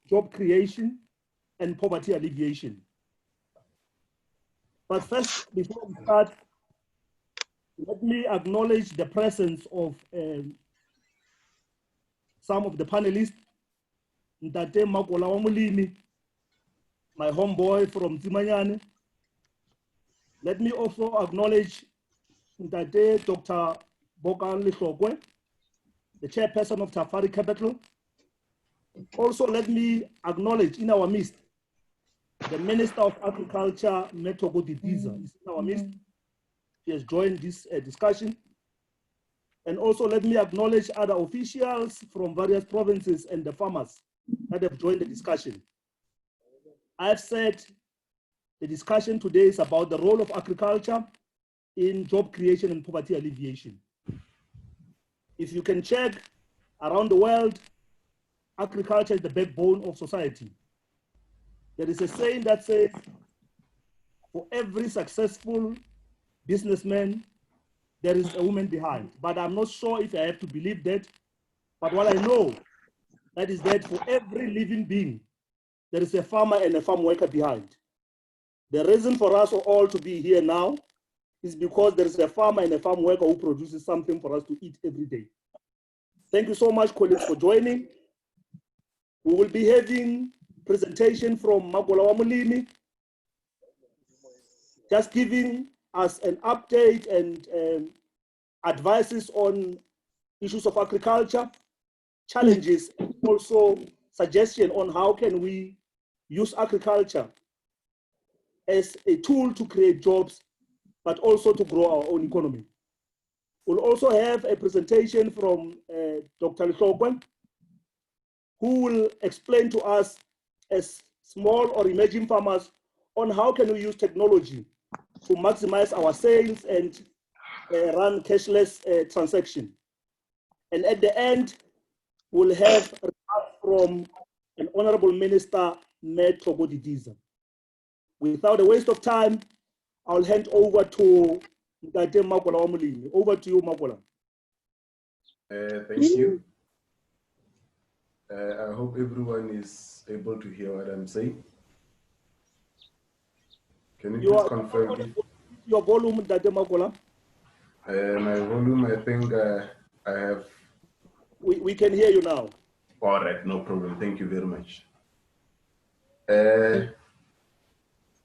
job creation, and poverty alleviation. But first, before we start, let me acknowledge the presence of some of the panelists. Ntate Makola wa Molimi, my homeboy from Zimanyane. Let me also acknowledge Ntate Dr. Bokan Lihlokwe, the chairperson of Tafari Capital. Also, let me acknowledge in our midst the Minister of Agriculture, Metoko Didiza, is in our midst. He has joined this discussion. And also let me acknowledge other officials from various provinces and the farmers that have joined the discussion. I've said the discussion today is about the role of agriculture in job creation and poverty alleviation. If you can check around the world, agriculture is the backbone of society. There is a saying that says, for every successful businessman, there is a woman behind. But I'm not sure if I have to believe that. But what I know, that is that for every living being, there is a farmer and a farm worker behind. The reason for us all to be here now is because there is a farmer and a farm worker who produces something for us to eat every day. Thank you so much, colleagues, for joining. We will be having presentation from Makola wa Molimi, just giving us an update and advices on issues of agriculture, challenges, and also suggestion on how can we use agriculture as a tool to create jobs, but also to grow our own economy. We'll also have a presentation from Dr. Lihlokwe, who will explain to us as small or emerging farmers on how can we use technology to maximize our sales and run cashless transaction. And at the end, we'll have a remark from an Honorable Minister, Metoko Didiza. Without a waste of time, I'll hand over to Ntate Makola wa Molimi. Over to you, Makola. Thank you. I hope everyone is able to hear what I'm saying. Can you please confirm your volume, Ntate Makola? My volume, I think I have. We can hear you now. All right, no problem. Thank you very much.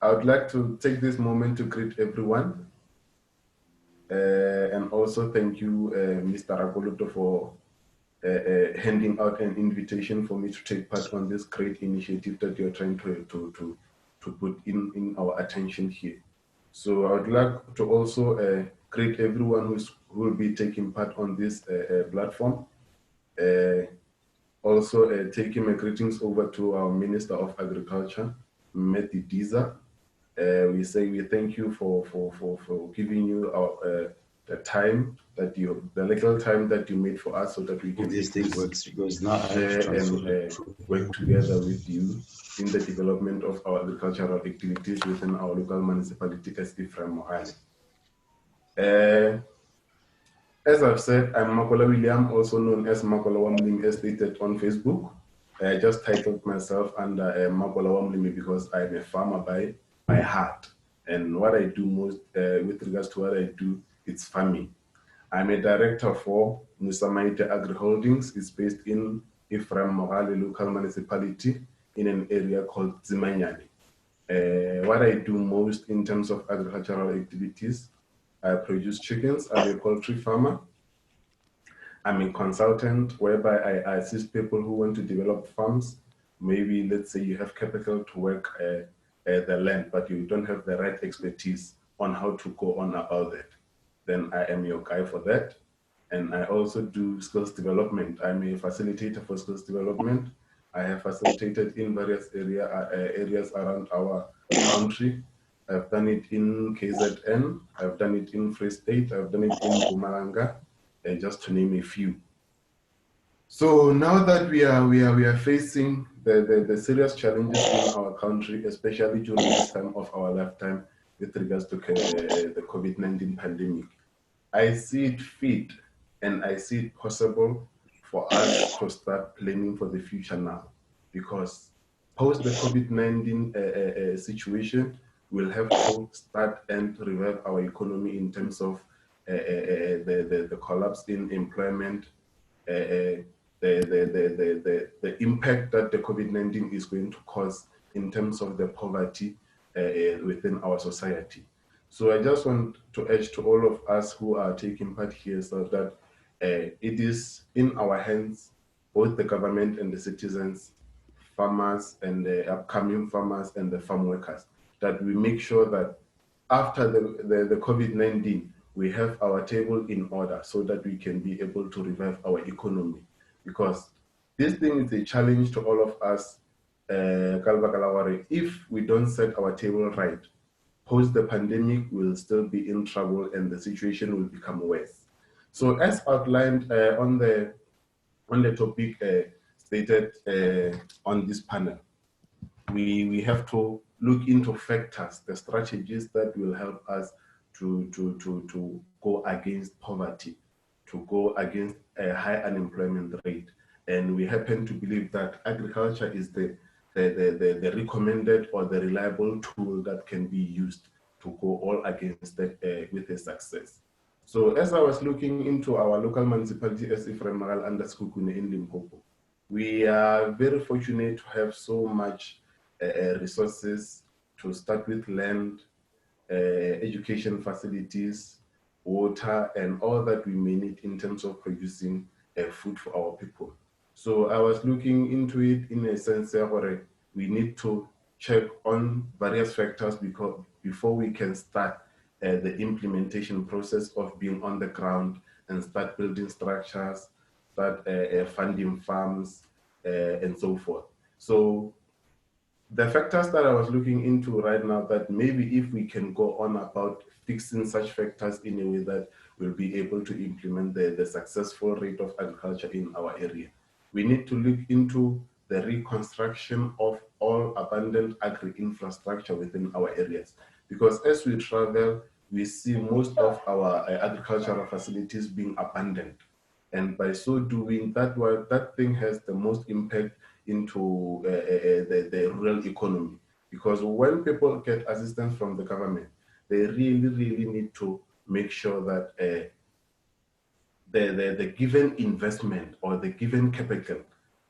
I would like to take this moment to greet everyone. And also thank you, Mr. Rakoloto, for handing out an invitation for me to take part on this great initiative that you're trying to put in our attention here. So I would like to also greet everyone who will be taking part on this platform. Also taking my greetings over to our Minister of Agriculture, Meti Diza. We thank you for giving you our the time that the little time that you made for us so that we can this thing works because now I have and work together with you in the development of our agricultural activities within our local municipality as Ephraim Mohale. As I've said, I'm Makola William, also known as Makola wa Molimi, as stated on Facebook. I just titled myself under Makola wa Molimi because I'm a farmer by heart. And what I do most with regards to what I do, it's farming. I'm a director for Musamaite Agri Holdings. It's based in Ephraim Mohale local municipality in an area called Zimanyane. What I do most in terms of agricultural activities, I produce chickens. I'm a poultry farmer. I'm a consultant whereby I assist people who want to develop farms. Maybe let's say you have capital to work the land, but you don't have the right expertise on how to go on about that. Then I am your guy for that. And I also do skills development. I'm a facilitator for skills development. I have facilitated in various areas around our country. I've done it in KZN, I've done it in Free State, I've done it in Mpumalanga, and just to name a few. So now that we are facing the serious challenges in our country, especially during this time of our lifetime with regards to the COVID-19 pandemic, I see it fit and I see it possible for us to start planning for the future now, because post the COVID-19 situation, we'll have to start and revive our economy in terms of the collapse in employment, the impact that the COVID-19 is going to cause in terms of the poverty within our society. So I just want to urge to all of us who are taking part here so that it is in our hands, both the government and the citizens, farmers and the upcoming farmers and the farm workers, that we make sure that after the COVID-19, we have our table in order so that we can be able to revive our economy. Because this thing is a challenge to all of us, if we don't set our table right, post the pandemic, we'll still be in trouble and the situation will become worse. So as outlined on the topic stated on this panel, we have to look into factors, the strategies that will help us to go against poverty, to go against a high unemployment rate. And we happen to believe that agriculture is the recommended or the reliable tool that can be used to go all against that with a success. So as I was looking into our local municipality as Ephraim Magal under Sekhukhune in Limpopo, we are very fortunate to have so much resources, to start with land, education facilities, water, and all that we may need in terms of producing food for our people. So I was looking into it in a sense where we need to check on various factors before we can start the implementation process of being on the ground and start building structures, start funding farms, and so forth. So the factors that I was looking into right now, that maybe if we can go on about fixing such factors in a way that we'll be able to implement the successful rate of agriculture in our area. We need to look into the reconstruction of all abandoned agri-infrastructure within our areas. Because as we travel, we see most of our agricultural facilities being abandoned. And by so doing, that thing has the most impact into the rural economy. Because when people get assistance from the government, they really need to make sure that the given investment or the given capital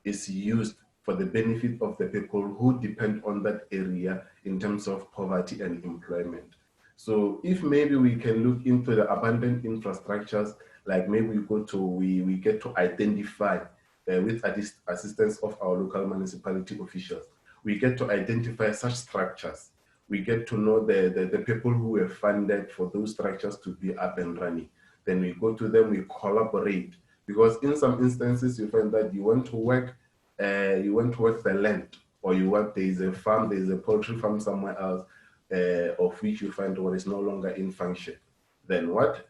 is used for the benefit of the people who depend on that area in terms of poverty and employment. So if maybe we can look into the abandoned infrastructures, like maybe we get to identify with assistance of our local municipality officials, we get to identify such structures. We get to know the people who were funded for those structures to be up and running. Then we go to them, we collaborate. Because in some instances, you find that you want to work the land, or there is a farm, there is a poultry farm somewhere else, of which you find what is no longer in function. Then what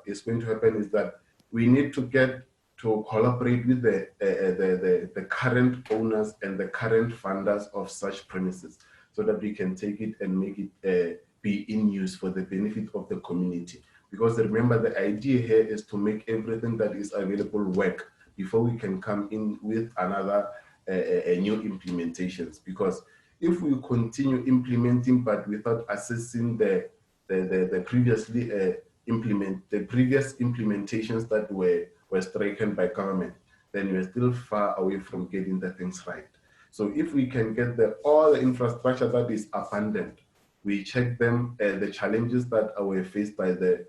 is going to happen is that we need to get to collaborate with the current owners and the current funders of such premises, so that we can take it and make it be in use for the benefit of the community. Because remember, the idea here is to make everything that is available work before we can come in with another new implementations. Because if we continue implementing but without assessing the previous implementations that were stricken by government, then we're still far away from getting the things right. So if we can get all the infrastructure that is abandoned, we check them, the challenges that were faced by the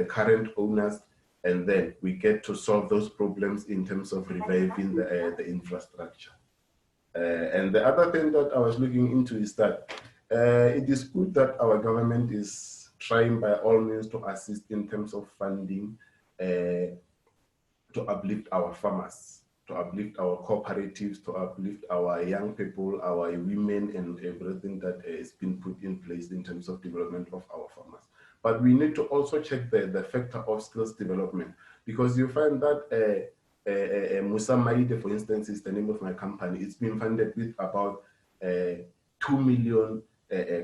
current owners, and then we get to solve those problems in terms of reviving the infrastructure. And the other thing that I was looking into is that it is good that our government is trying by all means to assist in terms of funding to uplift our farmers, to uplift our cooperatives, to uplift our young people, our women, and everything that has been put in place in terms of development of our farmers. But we need to also check the factor of skills development, because you find that Musa Maide, for instance, is the name of my company. It's been funded with about 2 million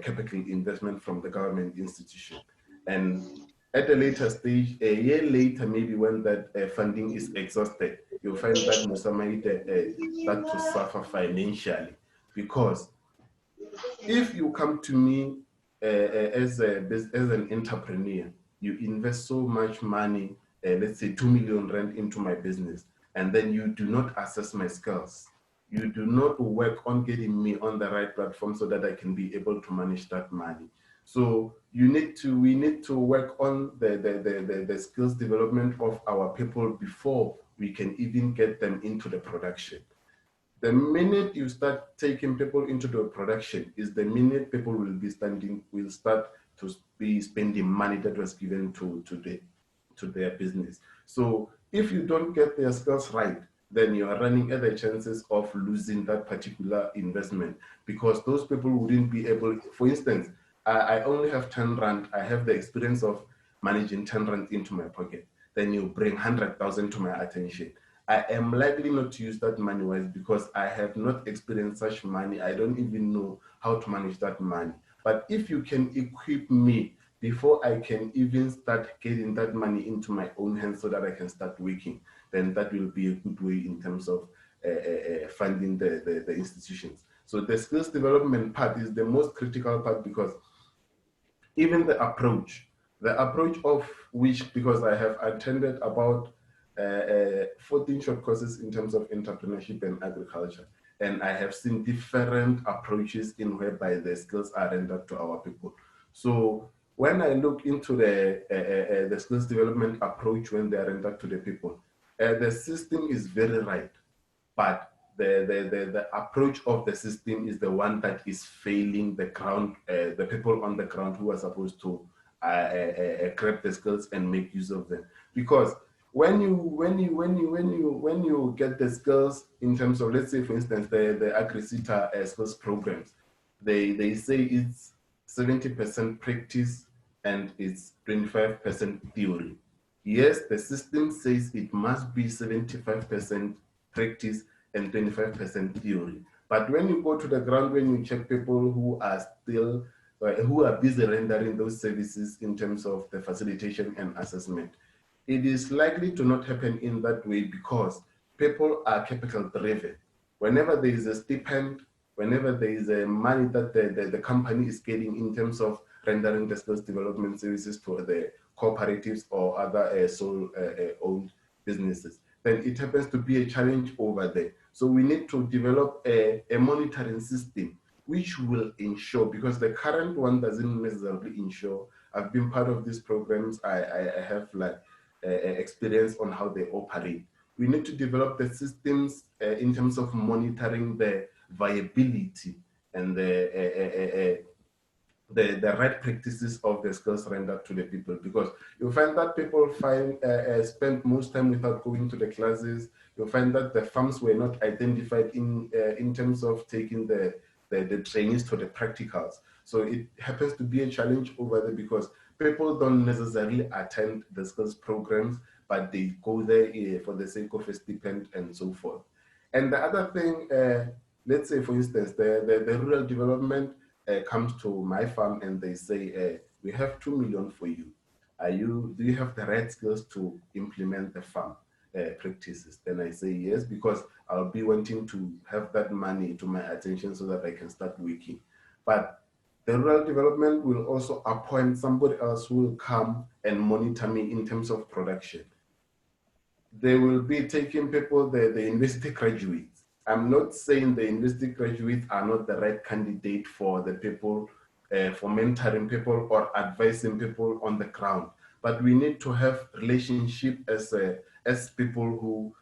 capital investment from the government institution. And at a later stage, a year later, maybe when that funding is exhausted, you'll find that Musa Maide start to suffer financially. Because if you come to me as an entrepreneur, you invest so much money, let's say 2 million rand into my business, and then you do not assess my skills. You do not work on getting me on the right platform so that I can be able to manage that money. So we need to work on the skills development of our people before we can even get them into the production. The minute you start taking people into the production is the minute people will start to be spending money that was given to their business. So if you don't get their skills right, then you are running other chances of losing that particular investment, because those people wouldn't be able, for instance, I only have 10 rand, I have the experience of managing 10 rand into my pocket. Then you bring 100,000 to my attention. I am likely not to use that money wise because I have not experienced such money. I don't even know how to manage that money. But if you can equip me before I can even start getting that money into my own hands so that I can start working, then that will be a good way in terms of funding the institutions. So the skills development part is the most critical part, because even the approach of which, because I have attended about 14 short courses in terms of entrepreneurship and agriculture, and I have seen different approaches in whereby the skills are rendered to our people. So when I look into the skills development approach when they are rendered to the people, the system is very right, but the approach of the system is the one that is failing the ground, the people on the ground who are supposed to grab the skills and make use of them. Because when you get the skills in terms of, let's say for instance, the AgriSeta skills programs, they say it's 70% practice and it's 25% theory. Yes, the system says it must be 75% practice and 25% theory. But when you go to the ground, when you check people who are still, who are busy rendering those services in terms of the facilitation and assessment, it is likely to not happen in that way, because people are capital driven. Whenever there is a stipend, whenever there is a money that the company is getting in terms of rendering the skills development services to the cooperatives or other sole-owned businesses, then it happens to be a challenge over there. So we need to develop a monitoring system which will ensure, because the current one doesn't necessarily ensure. I've been part of these programs. I have like experience on how they operate. We need to develop the systems in terms of monitoring the viability and the right practices of the skills rendered to the people, because you find that people spend most time without going to the classes. You'll find that the farms were not identified in terms of taking the trainees to the practicals. So it happens to be a challenge over there, because people don't necessarily attend the skills programs, but they go there for the sake of a stipend and so forth. And the other thing, let's say for instance, the rural development comes to my farm and they say, we have 2 million for you. Do you have the right skills to implement the farm practices? Then I say yes, because I'll be wanting to have that money to my attention so that I can start working. But the rural development will also appoint somebody else who will come and monitor me in terms of production. They will be taking people, the university graduates. I'm not saying the university graduates are not the right candidate for the people, for mentoring people or advising people on the ground. But we need to have relationship as people who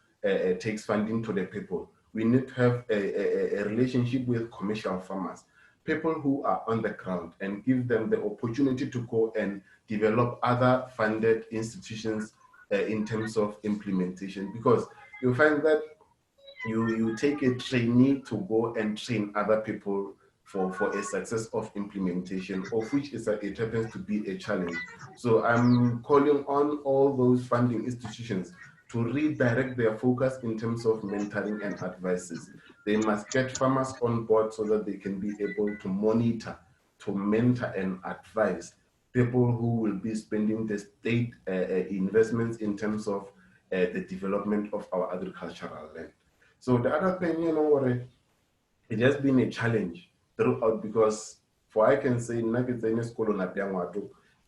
takes funding to the people. We need to have a relationship with commercial farmers, people who are on the ground, and give them the opportunity to go and develop other funded institutions in terms of implementation. Because you find that you take a trainee to go and train other people for a success of implementation, of which it happens to be a challenge. So I'm calling on all those funding institutions to redirect their focus in terms of mentoring and advices. They must get farmers on board so that they can be able to monitor, to mentor and advise people who will be spending the state investments in terms of the development of our agricultural land. So the other thing, it has been a challenge throughout because for I can say in school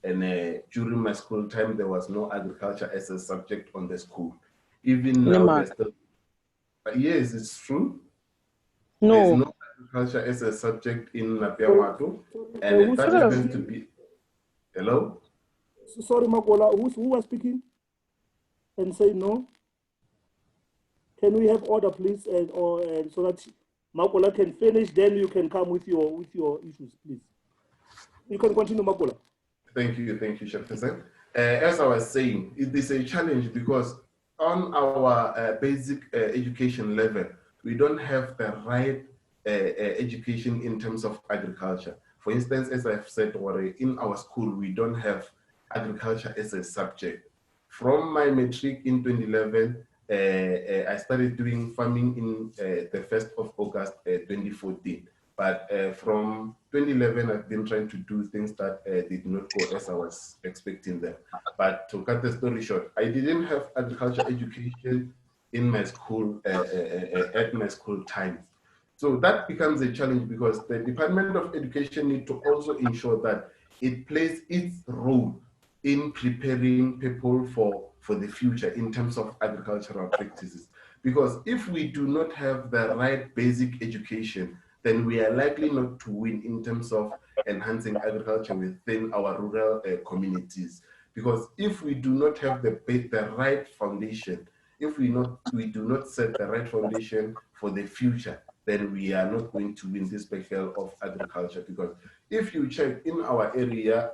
and during my school time there was no agriculture as a subject on the school. Even now there's still yes, it's true. There's no agriculture as a subject in Napiamato, and that happens to be. Hello? Sorry, Makola, who was speaking and say no? Can we have order, please, and so that Makola can finish, then you can come with your issues, please. You can continue, Makola. Thank you, Chef Hussein. As I was saying, it is a challenge because on our basic education level, we don't have the right education in terms of agriculture. For instance, as I've said already, in our school, we don't have agriculture as a subject. From my matric in 2011, I started doing farming in the 1st of August 2014. But from 2011, I've been trying to do things that did not go as I was expecting them. But to cut the story short, I didn't have agriculture education in my school, at my school times. So that becomes a challenge because the Department of Education need to also ensure that it plays its role in preparing people for the future in terms of agricultural practices. Because if we do not have the right basic education, then we are likely not to win in terms of enhancing agriculture within our rural communities. Because if we do not have the right foundation, if we do not set the right foundation for the future, then we are not going to win this battle of agriculture. Because if you check in our area,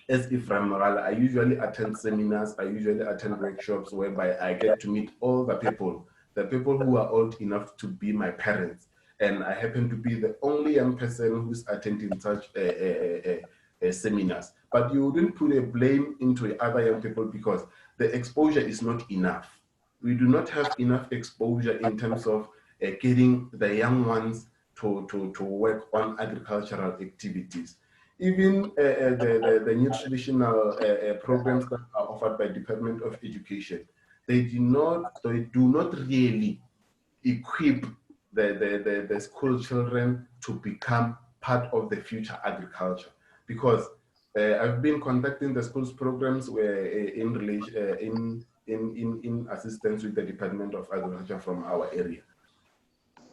as Ifram Moral, I usually attend seminars, I usually attend workshops whereby I get to meet all the people who are old enough to be my parents. And I happen to be the only young person who's attending such seminars. But you wouldn't put a blame into other young people because the exposure is not enough. We do not have enough exposure in terms of getting the young ones to work on agricultural activities. Even the new traditional programs that are offered by Department of Education, they do not really equip the school children to become part of the future agriculture. Because I've been conducting the schools programs where in relation in assistance with the Department of Agriculture from our area.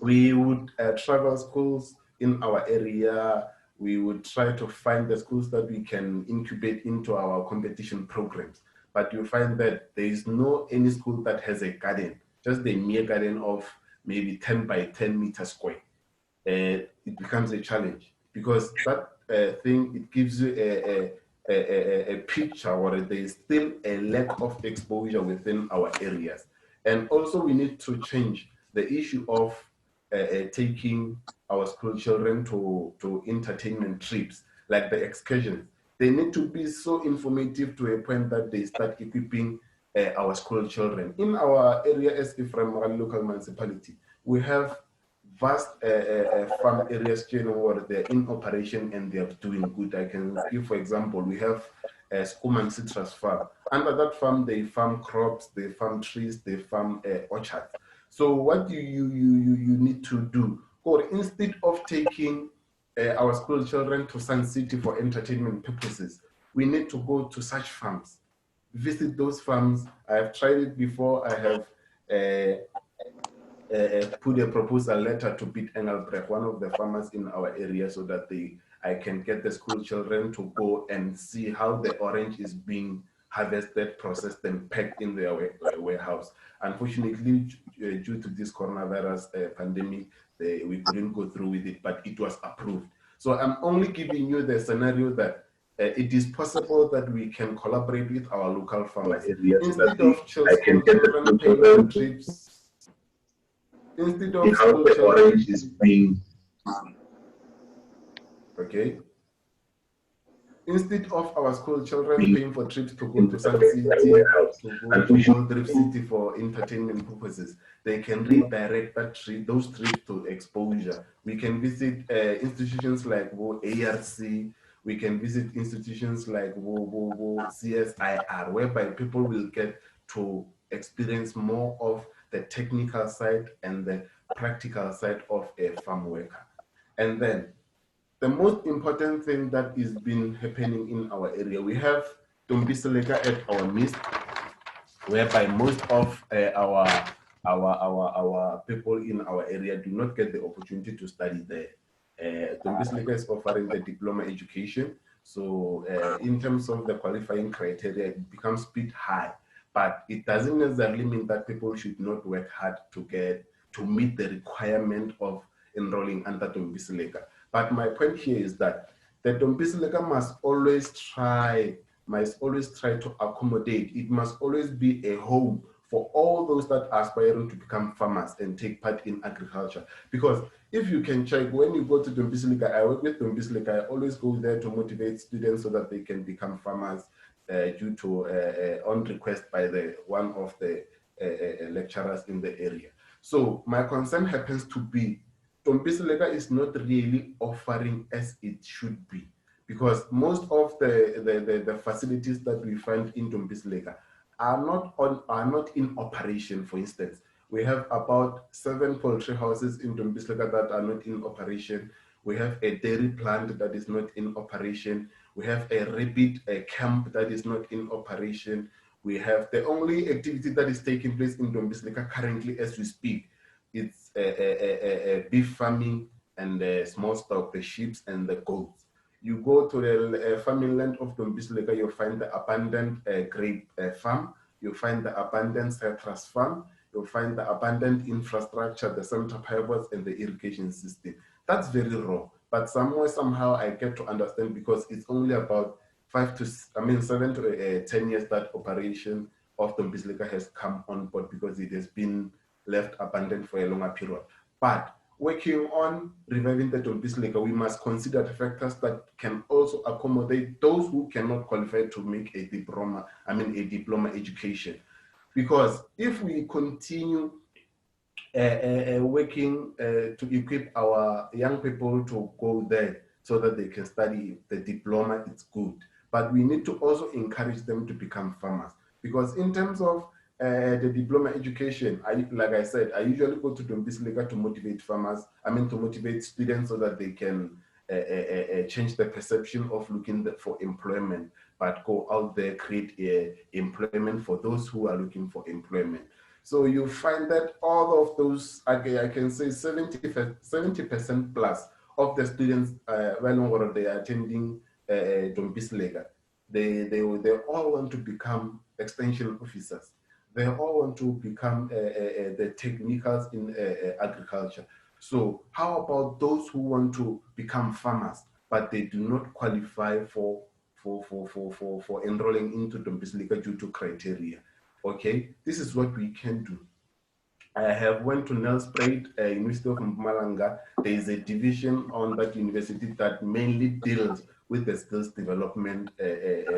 We would travel schools in our area. We would try to find the schools that we can incubate into our competition programs. But you find that there is no any school that has a garden, just a mere garden of maybe 10 by 10 meters square. It becomes a challenge because that thing, it gives you a picture or there is still a lack of exposure within our areas. And also we need to change the issue of taking our school children to entertainment trips, like the excursions. They need to be so informative to a point that they start equipping our school children. In our area as Ephraim local municipality, we have vast farm areas where they're in operation and they're doing good. I can give, for example, we have a Skuman Citrus Farm. Under that farm, they farm crops, they farm trees, they farm orchards. So what you need to do, or instead of taking our school children to Sun City for entertainment purposes, we need to go to such farms, visit those farms. I have tried it before. I have put a proposal letter to Piet Engelbrecht, one of the farmers in our area, so that I can get the school children to go and see how the orange is being harvested, processed, and packed in their warehouse. Unfortunately, due to this coronavirus pandemic, we couldn't go through with it, but it was approved. So I'm only giving you the scenario that it is possible that we can collaborate with our local farmers. Instead of children paying for trips, instead of school children is being okay. Instead of our school children paying for trips to go to Sun City, to go to Gold Drip City for entertainment purposes, they can redirect those trips to exposure. We can visit institutions like ARC, we can visit institutions like CSIR, whereby people will get to experience more of the technical side and the practical side of a farm worker. And then the most important thing that is been happening in our area, we have Tumbiseleka at our midst, whereby most of our people in our area do not get the opportunity to study there. Tumbiseleka is offering the diploma education. So in terms of the qualifying criteria, it becomes a bit high, but it doesn't necessarily mean that people should not work hard to meet the requirement of enrolling under Tumbiseleka. But my point here is that the Tumbiseleka must always try to accommodate. It must always be a home for all those that are aspiring to become farmers and take part in agriculture. Because if you can check, when you go to Tumbiseleka, I work with Tumbiseleka, I always go there to motivate students so that they can become farmers due to on request by one of the lecturers in the area. So my concern happens to be Tumbiseleka is not really offering as it should be, because most of the facilities that we find in Tumbiseleka are not in operation. For instance, we have about 7 poultry houses in Tumbiseleka that are not in operation. We have a dairy plant that is not in operation. We have a rabbit camp that is not in operation. We have the only activity that is taking place in Tumbiseleka currently as we speak. It's beef farming and small stock, the sheep and the goats. You go to the farming land of Tumbiseleka, you'll find the abundant grape farm, you'll find the abundant citrus farm, you'll find the abundant infrastructure, the center pivots and the irrigation system. That's very raw, but somehow I get to understand, because it's only about 7 to 10 years that operation of Tumbiseleka has come on board, because it has been left abandoned for a longer period. But working on reviving the Tumbiseleka, we must consider the factors that can also accommodate those who cannot qualify to make a diploma education. Because if we continue working to equip our young people to go there so that they can study the diploma, it's good. But we need to also encourage them to become farmers. Because in terms of the diploma education, like I said, I usually go to Tumbiseleka to motivate to motivate students so that they can change the perception of looking for employment, but go out there, create employment for those who are looking for employment. So you find that all of those, I can say 70% plus of the students, when they are attending Tumbiseleka, they all want to become extension officers. They all want to become the technicals in agriculture. So how about those who want to become farmers, but they do not qualify for enrolling into Tumbiseleka due to criteria? Okay, this is what we can do. I have went to Nelspruit, University of Mpumalanga. There is a division on that university that mainly deals with the skills development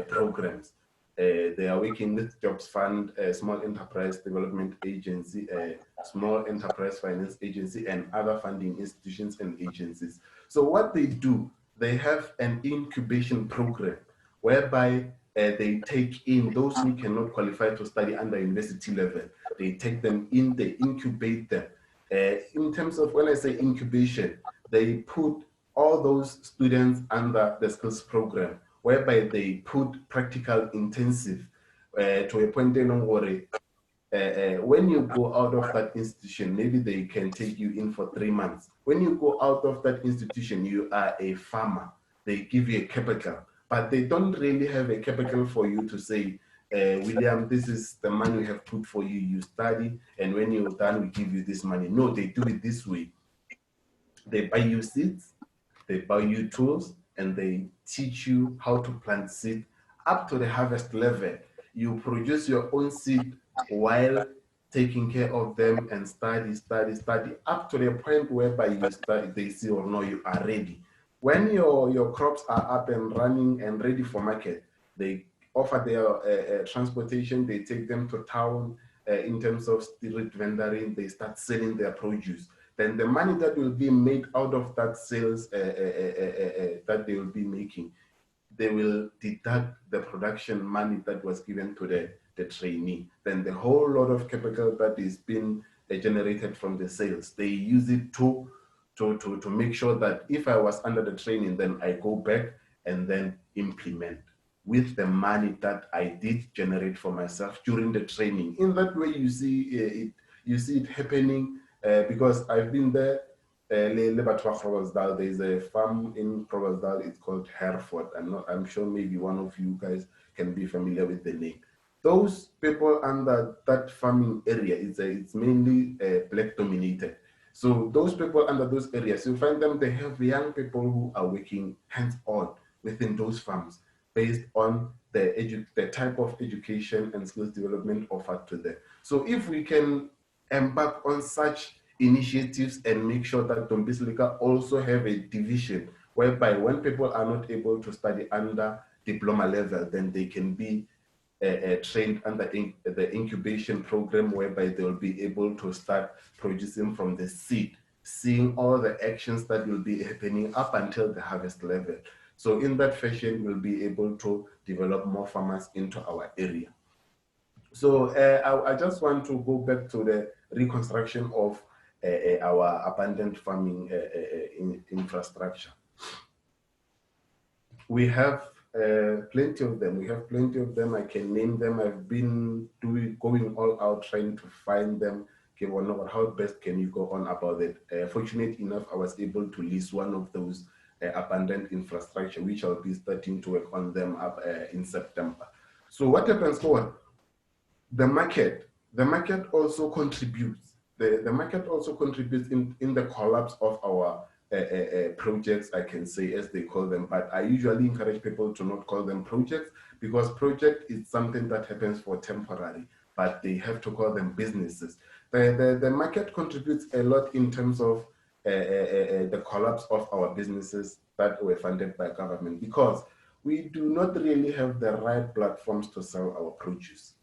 programs. They are working with Jobs Fund, Small Enterprise Development Agency, Small Enterprise Finance Agency, and other funding institutions and agencies. So what they do, they have an incubation program whereby they take in those who cannot qualify to study under university level. They take them in, they incubate them. In terms of, when I say incubation, they put all those students under the skills program, whereby they put practical intensive to a point when you go out of that institution, maybe they can take you in for 3 months. When you go out of that institution, you are a farmer. They give you a capital, but they don't really have a capital for you to say, William, this is the money we have put for you. You study, and when you're done, we give you this money. No, they do it this way. They buy you seeds, they buy you tools, and they teach you how to plant seed up to the harvest level. You produce your own seed while taking care of them and study up to the point whereby you study, they see or no, you are ready. When your crops are up and running and ready for market, they offer their transportation, they take them to town in terms of street vendoring, they start selling their produce. Then the money that will be made out of that sales that they will be making, they will deduct the production money that was given to the trainee. Then the whole lot of capital that is being generated from the sales. They use it to make sure that if I was under the training, then I go back and then implement with the money that I did generate for myself during the training. In that way, you see it happening because I've been there. There's a farm in Crowasdal. It's called Hereford. I'm sure maybe one of you guys can be familiar with the name. Those people under that farming area, it's mainly black dominated. So those people under those areas, you find them, they have young people who are working hands-on within those farms based on the type of education and skills development offered to them. So if we can embark on such initiatives and make sure that Dombislika also have a division whereby when people are not able to study under diploma level, then they can be trained under the incubation program whereby they'll be able to start producing from the seed, seeing all the actions that will be happening up until the harvest level. So in that fashion, we'll be able to develop more farmers into our area. So I just want to go back to the reconstruction of our abundant farming infrastructure. We have plenty of them. I can name them. I've been going all out trying to find them. Okay, well, how best can you go on about it? Fortunate enough, I was able to list one of those abundant infrastructure, which I'll be starting to work on them up in September. So what happens forward? The market also contributes. The market also contributes in the collapse of our projects, I can say, as they call them, but I usually encourage people to not call them projects because project is something that happens for temporary, but they have to call them businesses. The market contributes a lot in terms of the collapse of our businesses that were funded by government because we do not really have the right platforms to sell our produce.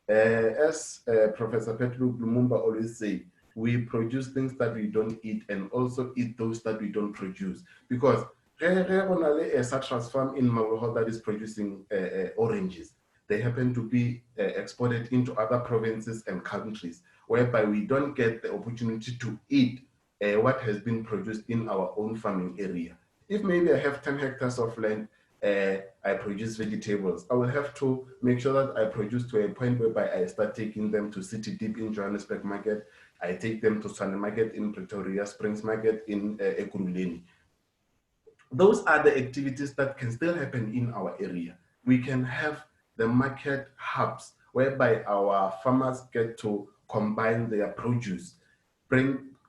As Professor Petru Lumumba always say, we produce things that we don't eat and also eat those that we don't produce. Because a citrus farm in Maruho that is producing oranges, they happen to be exported into other provinces and countries, whereby we don't get the opportunity to eat what has been produced in our own farming area. If maybe I have 10 hectares of land, I produce vegetables, I will have to make sure that I produce to a point whereby I start taking them to City Deep in Johannesburg Market, I take them to Sunny Market in Pretoria, Springs Market in Ekurhuleni. Those are the activities that can still happen in our area. We can have the market hubs whereby our farmers get to combine their produce,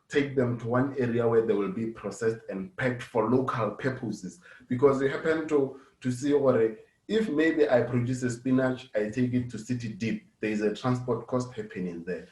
take them to one area where they will be processed and packed for local purposes. Because we happen to see, or if maybe I produce a spinach, I take it to City Deep, there is a transport cost happening there.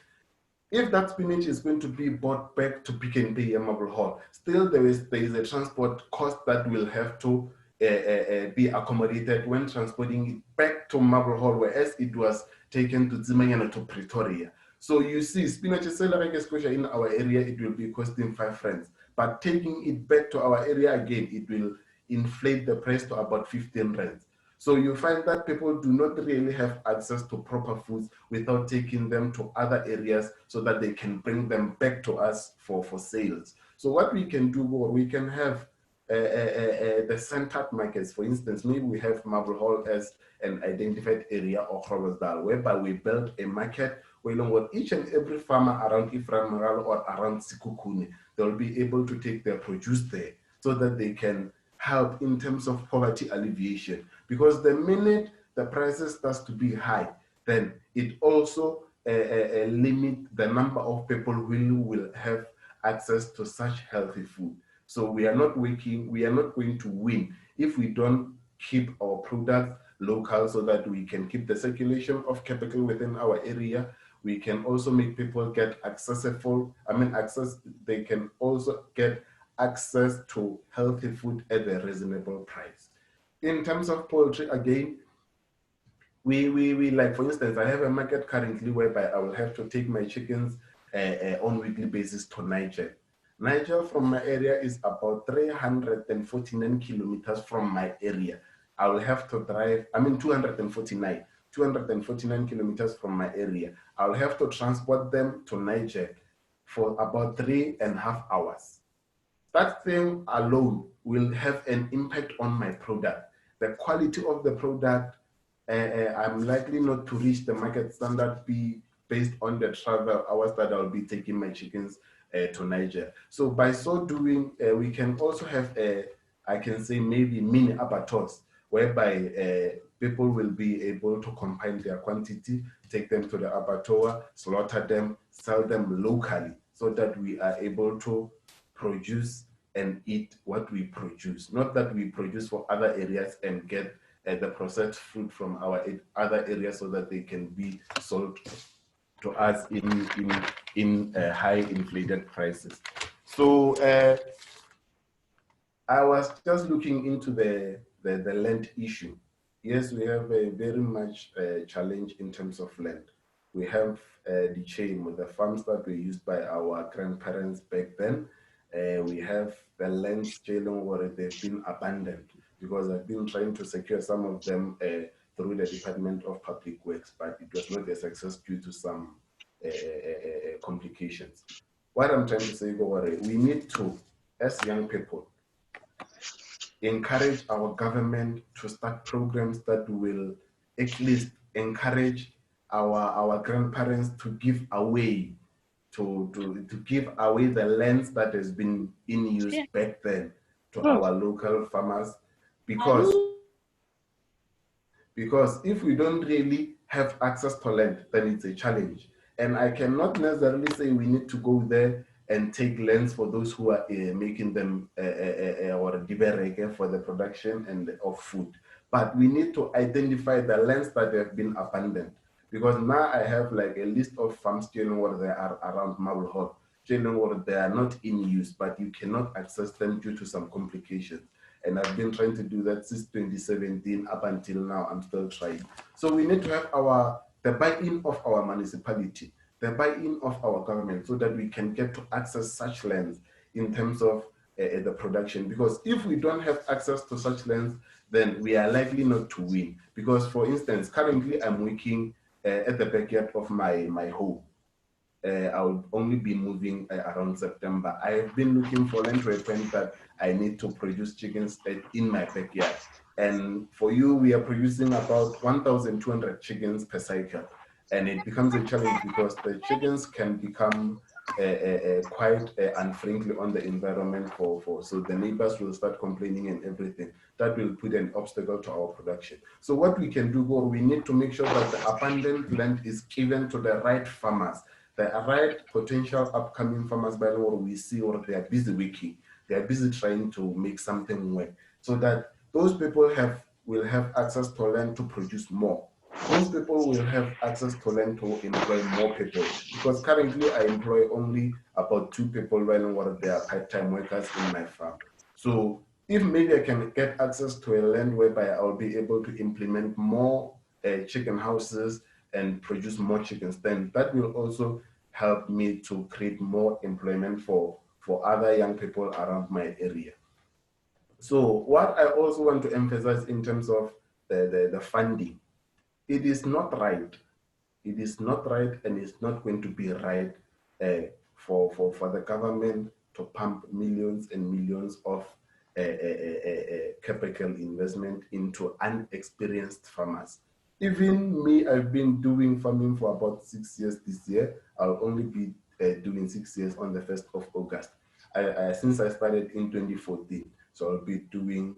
If that spinach is going to be brought back to Pick and Pay Marble Hall, still there is a transport cost that will have to be accommodated when transporting it back to Marble Hall, whereas it was taken to Zimanyana to Pretoria. So you see, spinach in our area, it will be costing 5 rands. But taking it back to our area again, it will inflate the price to about 15 rands. So you find that people do not really have access to proper foods without taking them to other areas so that they can bring them back to us for sales. So what we can do, we can have the centered markets. For instance, maybe we have Marble Hall as an identified area or Groblersdal, whereby we build a market where each and every farmer around Iframangalo or around Sikukuni, they'll be able to take their produce there so that they can help in terms of poverty alleviation. Because the minute the prices starts to be high, then it also limit the number of people who will have access to such healthy food. So we are not going to win if we don't keep our products local so that we can keep the circulation of capital within our area. We can also make people get they can also get access to healthy food at a reasonable price. In terms of poultry, again, we like, for instance, I have a market currently whereby I will have to take my chickens on weekly basis to Niger. Niger from my area is about 349 kilometers from my area. I will have to drive, 249. 249 kilometers from my area. I'll have to transport them to Niger for about 3.5 hours. That thing alone will have an impact on my product. The quality of the product, I'm likely not to reach the market standard based on the travel hours that I'll be taking my chickens to Niger. So by so doing, we can also have I can say maybe mini abattoirs, whereby people will be able to compile their quantity, take them to the abattoir, slaughter them, sell them locally, so that we are able to produce and eat what we produce. Not that we produce for other areas and get the processed food from our other areas so that they can be sold to us in high inflated prices. So I was just looking into the land issue. Yes, we have a very much challenge in terms of land. We have the chain with the farms that were used by our grandparents back then. We have the lands jailing where they've been abandoned, because I've been trying to secure some of them through the Department of Public Works, but it was not a success due to some complications. What I'm trying to say, we need to, as young people, encourage our government to start programs that will at least encourage our grandparents to give away to give away the lands that has been in use back then to our local farmers, because if we don't really have access to land, then it's a challenge. And I cannot necessarily say we need to go there and take lands for those who are making them or diverege for the production and of food. But we need to identify the lands that have been abandoned. Because now I have like a list of farms where they are around Marble Hall, where they are not in use, but you cannot access them due to some complications. And I've been trying to do that since 2017 up until now. I'm still trying. So we need to have the buy-in of our municipality, the buy-in of our government, so that we can get to access such lands in terms of the production. Because if we don't have access to such lands, then we are likely not to win. Because, for instance, currently I'm working at the backyard of my home. I would only be moving around September. I have been looking for land to a point that I need to produce chickens in my backyard. And for you, we are producing about 1,200 chickens per cycle. And it becomes a challenge because the chickens can become quite unfriendly on the environment so the neighbors will start complaining and everything. That will put an obstacle to our production. So what we can do, we need to make sure that the abundant land is given to the right farmers, the right potential upcoming farmers, by what we see, or they are busy working, they are busy trying to make something work, so that those people will have access to land to produce more. Those people will have access to land to employ more people, because currently I employ only about 2 people while they are part-time workers in my farm. So if maybe I can get access to a land whereby I'll be able to implement more chicken houses and produce more chickens, then that will also help me to create more employment for other young people around my area. So what I also want to emphasize in terms of the funding, it is not right. It is not right, and it's not going to be right for the government to pump millions and millions of capital investment into unexperienced farmers. Even me, I've been doing farming for about 6 years this year. I'll only be doing 6 years on the 1st of August. Since I started in 2014, so I'll be doing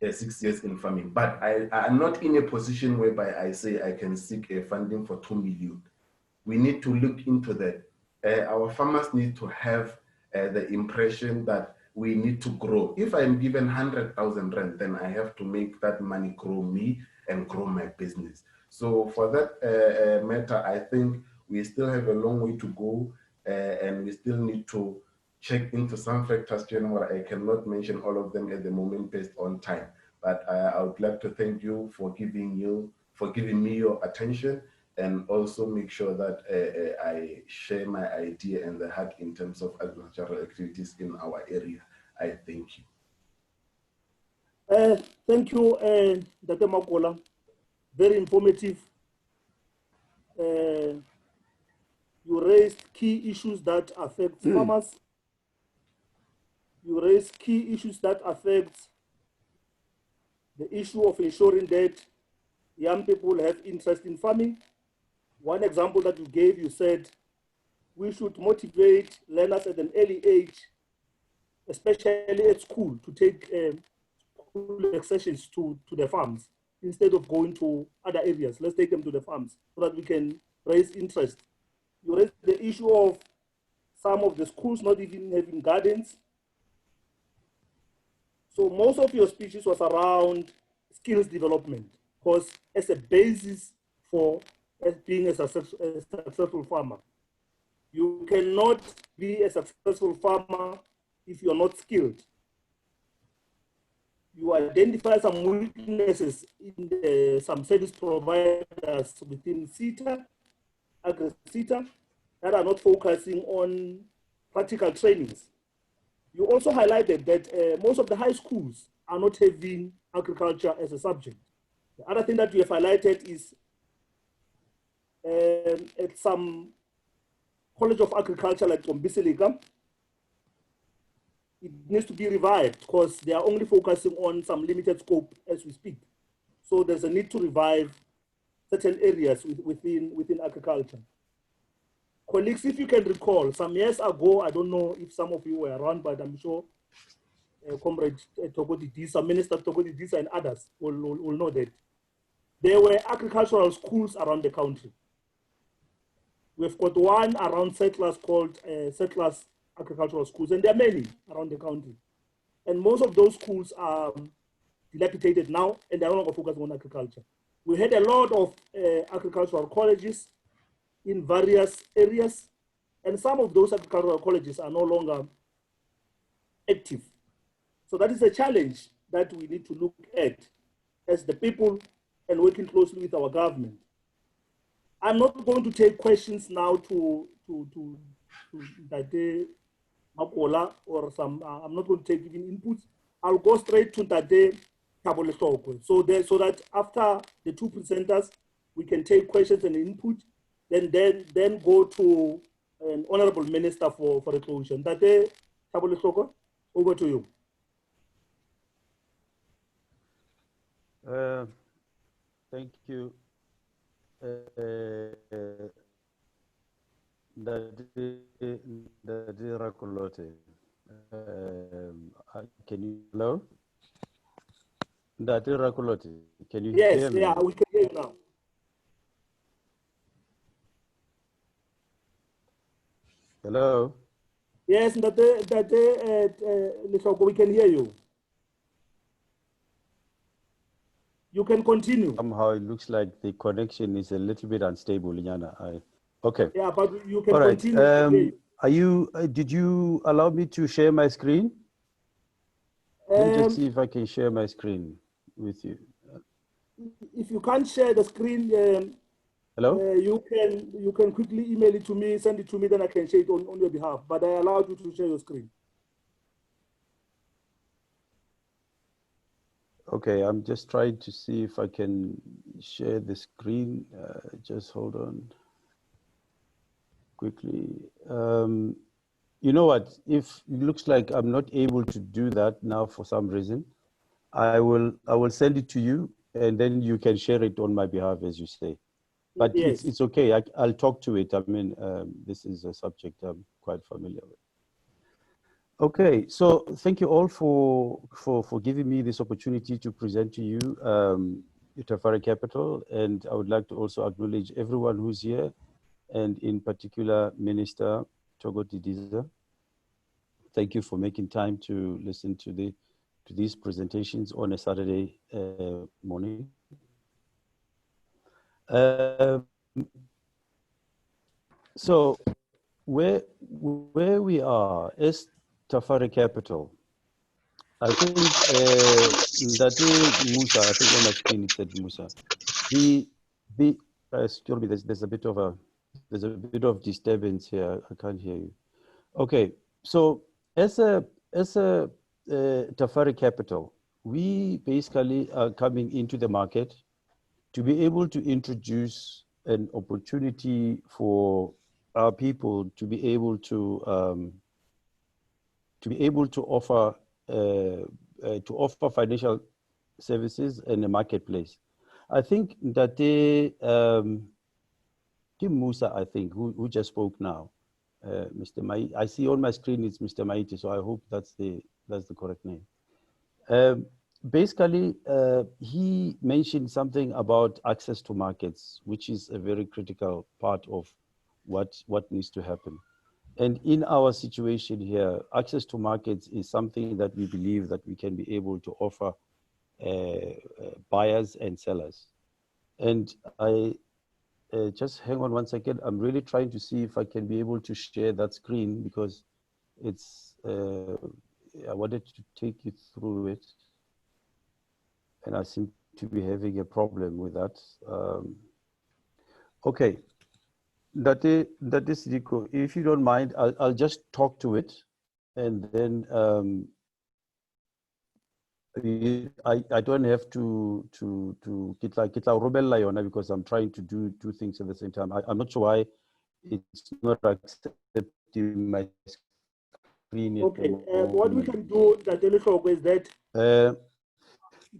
6 years in farming. But I'm not in a position whereby I say I can seek a funding for 2 million. We need to look into that. Our farmers need to have the impression that we need to grow. If I'm given 100,000 rand, then I have to make that money grow me and grow my business. So for that matter, I think we still have a long way to go, and we still need to check into some factors, General. I cannot mention all of them at the moment based on time, but I would like to thank you for giving me your attention, and also make sure that I share my idea and the heart in terms of agricultural activities in our area. I thank you. Thank you, Dr. Makola. Very informative. You raised key issues that affect farmers. You raised key issues that affect the issue of ensuring that young people have interest in farming. One example that you gave, you said we should motivate learners at an early age, especially at school, to take school excursions to the farms instead of going to other areas. Let's take them to the farms so that we can raise interest. You raised the issue of some of the schools not even having gardens. So most of your speeches was around skills development, because as a basis for being a successful farmer. You cannot be a successful farmer if you're not skilled. You identify some weaknesses in some service providers within CETA, Agri-CETA, that are not focusing on practical trainings. You also highlighted that most of the high schools are not having agriculture as a subject. The other thing that you have highlighted is at some College of Agriculture like Tombisilika, it needs to be revived because they are only focusing on some limited scope as we speak. So there's a need to revive certain areas within agriculture. Colleagues, if you can recall, some years ago, I don't know if some of you were around, but I'm sure Comrade Togodi Disa, Minister Togodi Disa and others will know that there were agricultural schools around the country. We've got one around Settlers called Settlers Agricultural Schools, and there are many around the country. And most of those schools are dilapidated now, and they're no longer focused on agriculture. We had a lot of agricultural colleges in various areas, and some of those agricultural colleges are no longer active. So that is a challenge that we need to look at as the people and working closely with our government. I'm not going to take questions now to Dade Makola or some, I'm not going to take even inputs. I'll go straight to Dade Tabolesoko. So that after the two presenters, we can take questions and input, then go to an honorable minister for a closure. Dade Tabolesoko, over to you. Thank you. Can you hello? Can you hear me? Yeah, we can hear you now. Hello? Yes, we can hear you. You can continue. Somehow it looks like the connection is a little bit unstable, Liana. Okay. Yeah, but you can All right. continue. Did you allow me to share my screen? Let me just see if I can share my screen with you. If you can't share the screen, hello? You can quickly email it to me, send it to me, then I can share it on your behalf. But I allowed you to share your screen. Okay, I'm just trying to see if I can share the screen. Just hold on quickly. You know what? If it looks like I'm not able to do that now for some reason, I will send it to you, and then you can share it on my behalf, as you say. But yes, it's okay. I'll talk to it. I mean, this is a subject I'm quite familiar with. Okay, so thank you all for giving me this opportunity to present to you Utafari Capital, and I would like to also acknowledge everyone who's here, and in particular Minister Togo Didiza. Thank you for making time to listen to these presentations on a Saturday morning. So where we are is Tafari Capital. I think that Musa, I think on my screen it said Musa. Excuse me, there's a bit of disturbance here. I can't hear you. Okay, so as a Tafari Capital, we basically are coming into the market to be able to introduce an opportunity for our people to be able to offer financial services in the marketplace. I think that Kim Musa, I think, who just spoke now, Mr. Mai, I see on my screen it's Mr. Maiti, so I hope that's the correct name. Basically, he mentioned something about access to markets, which is a very critical part of what needs to happen. And in our situation here, access to markets is something that we believe that we can be able to offer buyers and sellers. And I just hang on one second. I'm really trying to see if I can be able to share that screen because it's, I wanted to take you through it. And I seem to be having a problem with that. Okay, that is Sediko. If you don't mind, I'll just talk to it, and then I don't have to kitla robella yona because I'm trying to do two things at the same time. I'm not sure why it's not accepting my screen. Okay, what we can do, is that.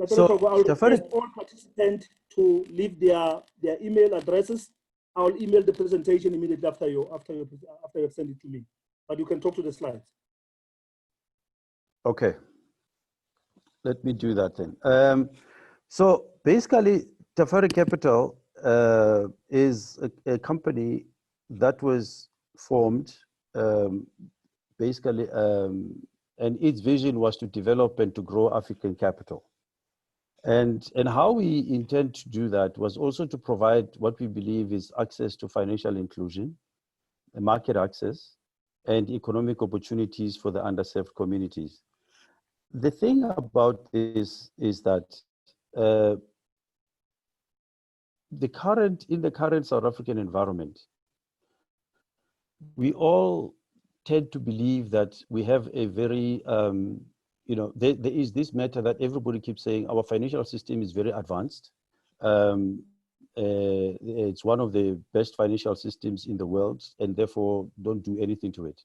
So, I'll request all participants to leave their email addresses. I'll email the presentation immediately after you send it to me. But you can talk to the slides. Okay, let me do that then. So basically, Tafari Capital is a company that was formed basically, and its vision was to develop and to grow African capital. And how we intend to do that was also to provide what we believe is access to financial inclusion, market access, and economic opportunities for the underserved communities. The thing about this is that in the current South African environment, we all tend to believe that we have a very there is this matter that everybody keeps saying our financial system is very advanced. It's one of the best financial systems in the world, and therefore don't do anything to it.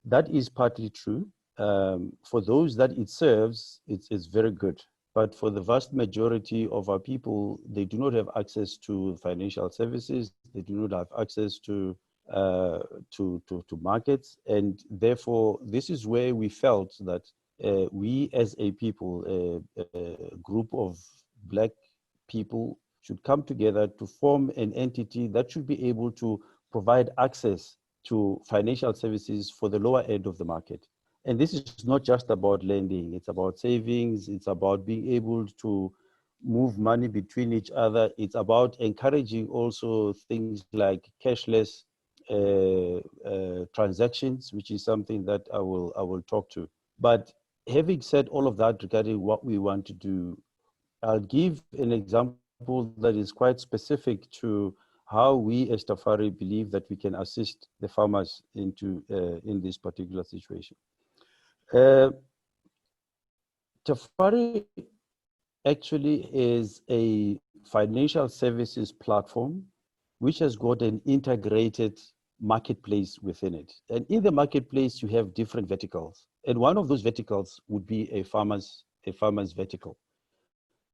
That is partly true. For those that it serves, it's very good. But for the vast majority of our people, they do not have access to financial services. They do not have access to markets, and therefore this is where we felt that we as a people, a group of Black people, should come together to form an entity that should be able to provide access to financial services for the lower end of the market. And this is not just about lending, it's about savings, it's about being able to move money between each other, it's about encouraging also things like cashless transactions, which is something that I will talk to. But having said all of that regarding what we want to do, I'll give an example that is quite specific to how we as Tafari believe that we can assist the farmers in this particular situation. Tafari actually is a financial services platform which has got an integrated marketplace within it. And in the marketplace, you have different verticals. And one of those verticals would be a farmer's vertical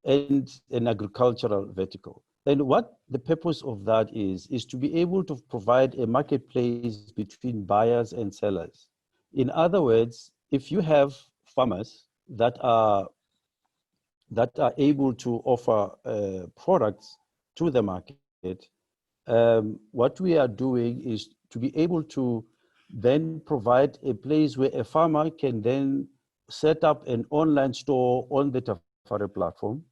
and an agricultural vertical. And what the purpose of that is to be able to provide a marketplace between buyers and sellers. In other words, if you have farmers that are able to offer products to the market, what we are doing is to be able to then provide a place where a farmer can then set up an online store on the Tafari platform.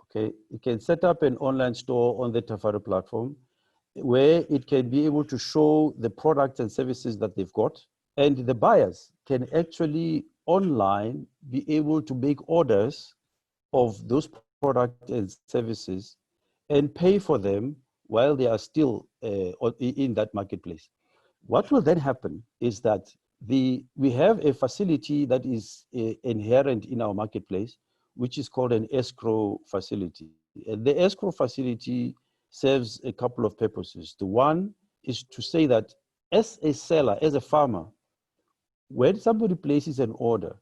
Okay, it can set up an online store on the Tafari platform where it can be able to show the products and services that they've got, and the buyers can actually online be able to make orders of those products and services and pay for them while they are still in that marketplace. What will then happen is that we have a facility that is inherent in our marketplace, which is called an escrow facility. And the escrow facility serves a couple of purposes. The one is to say that as a seller, as a farmer, when somebody places an order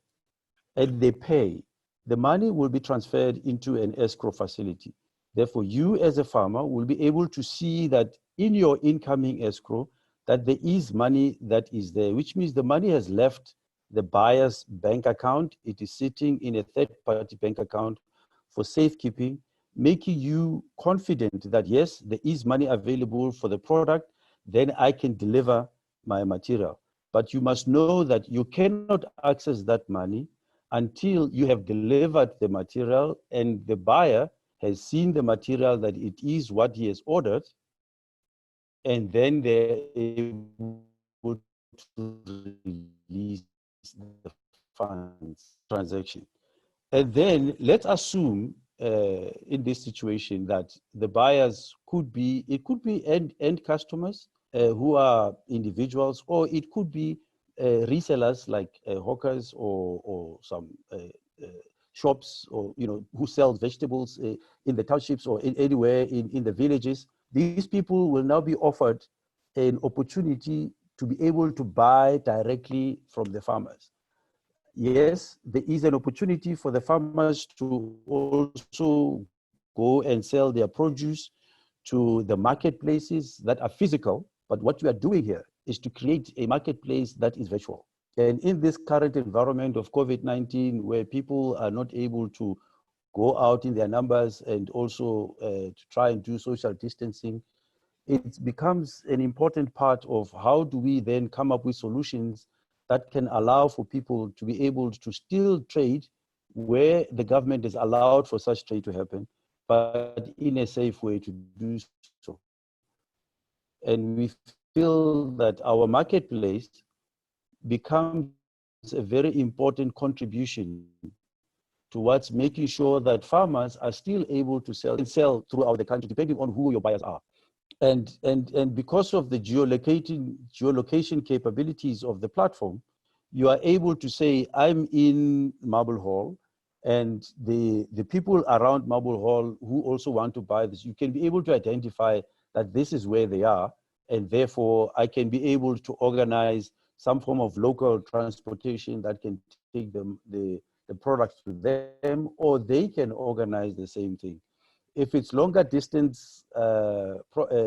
and they pay, the money will be transferred into an escrow facility. Therefore, you as a farmer will be able to see that in your incoming escrow, that there is money that is there, which means the money has left the buyer's bank account. It is sitting in a third-party bank account for safekeeping, making you confident that yes, there is money available for the product, then I can deliver my material. But you must know that you cannot access that money until you have delivered the material and the buyer has seen the material that it is what he has ordered, and then they're able to release the funds transaction. And then let's assume in this situation that the buyers could be, it could be end customers who are individuals, or it could be resellers like hawkers or some shops, or who sell vegetables in the townships or anywhere in the villages. These people will now be offered an opportunity to be able to buy directly from the farmers. Yes, there is an opportunity for the farmers to also go and sell their produce to the marketplaces that are physical. But what we are doing here is to create a marketplace that is virtual. And in this current environment of COVID-19, where people are not able to go out in their numbers and also to try and do social distancing, it becomes an important part of how do we then come up with solutions that can allow for people to be able to still trade where the government has allowed for such trade to happen, but in a safe way to do so. And we feel that our marketplace becomes a very important contribution towards making sure that farmers are still able to sell throughout the country, depending on who your buyers are. And because of the geolocation capabilities of the platform, you are able to say, I'm in Marble Hall, and the people around Marble Hall who also want to buy this, you can be able to identify that this is where they are, and therefore I can be able to organize some form of local transportation that can take the products to them, or they can organize the same thing. If it's longer distance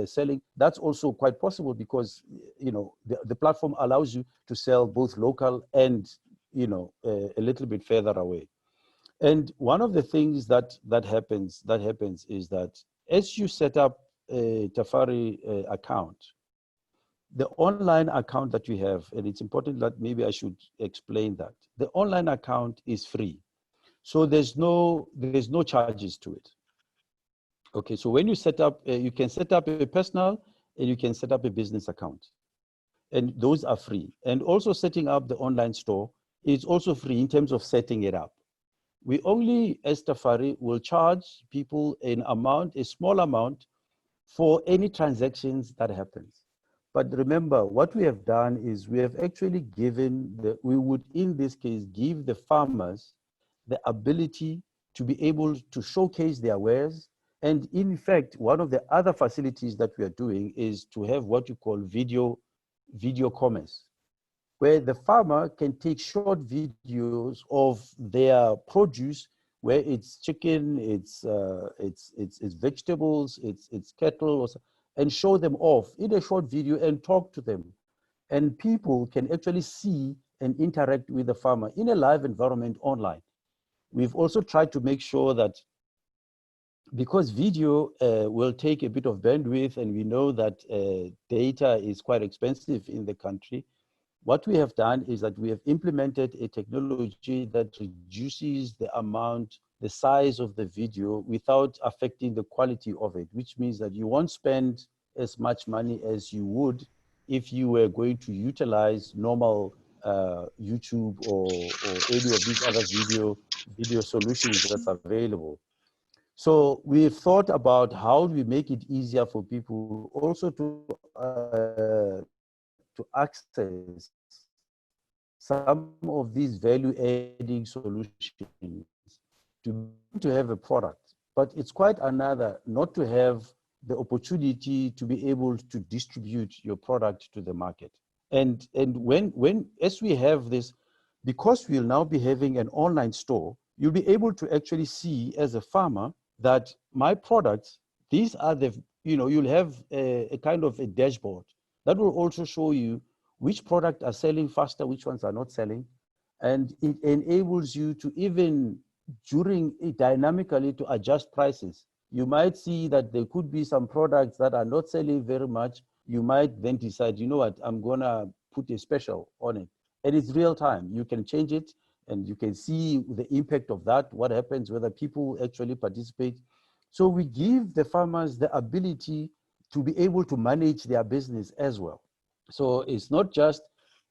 selling, that's also quite possible, because the platform allows you to sell both local and a little bit further away. And one of the things that happens is that as you set up a Tafari account, the online account that you have, and it's important that maybe I should explain that the online account is free, so there's no charges to it. Okay, so when you set up, you can set up a personal and you can set up a business account, and those are free. And also setting up the online store is also free in terms of setting it up. We only, as Tafari, will charge people a small amount for any transactions that happens. But remember, what we have done is we have actually we would in this case give the farmers the ability to be able to showcase their wares. And in fact, one of the other facilities that we are doing is to have what you call video commerce, where the farmer can take short videos of their produce, where it's chicken, it's vegetables, it's cattle, and show them off in a short video and talk to them. And people can actually see and interact with the farmer in a live environment online. We've also tried to make sure that, because video will take a bit of bandwidth, and we know that data is quite expensive in the country, what we have done is that we have implemented a technology that reduces the size of the video without affecting the quality of it, which means that you won't spend as much money as you would if you were going to utilize normal YouTube or any of these other video solutions that's available. So we've thought about how do we make it easier for people also to access some of these value-adding solutions to have a product, but it's quite another not to have the opportunity to be able to distribute your product to the market. And when as we have this, because we'll now be having an online store, you'll be able to actually see as a farmer that my products, these are the, you'll have a kind of a dashboard that will also show you which products are selling faster, which ones are not selling. And it enables you to even during it dynamically to adjust prices. You might see that there could be some products that are not selling very much. You might then decide, you know what, I'm gonna put a special on it. And it's real time. You can change it and you can see the impact of that, what happens, whether people actually participate. So we give the farmers the ability to be able to manage their business as well. So it's not just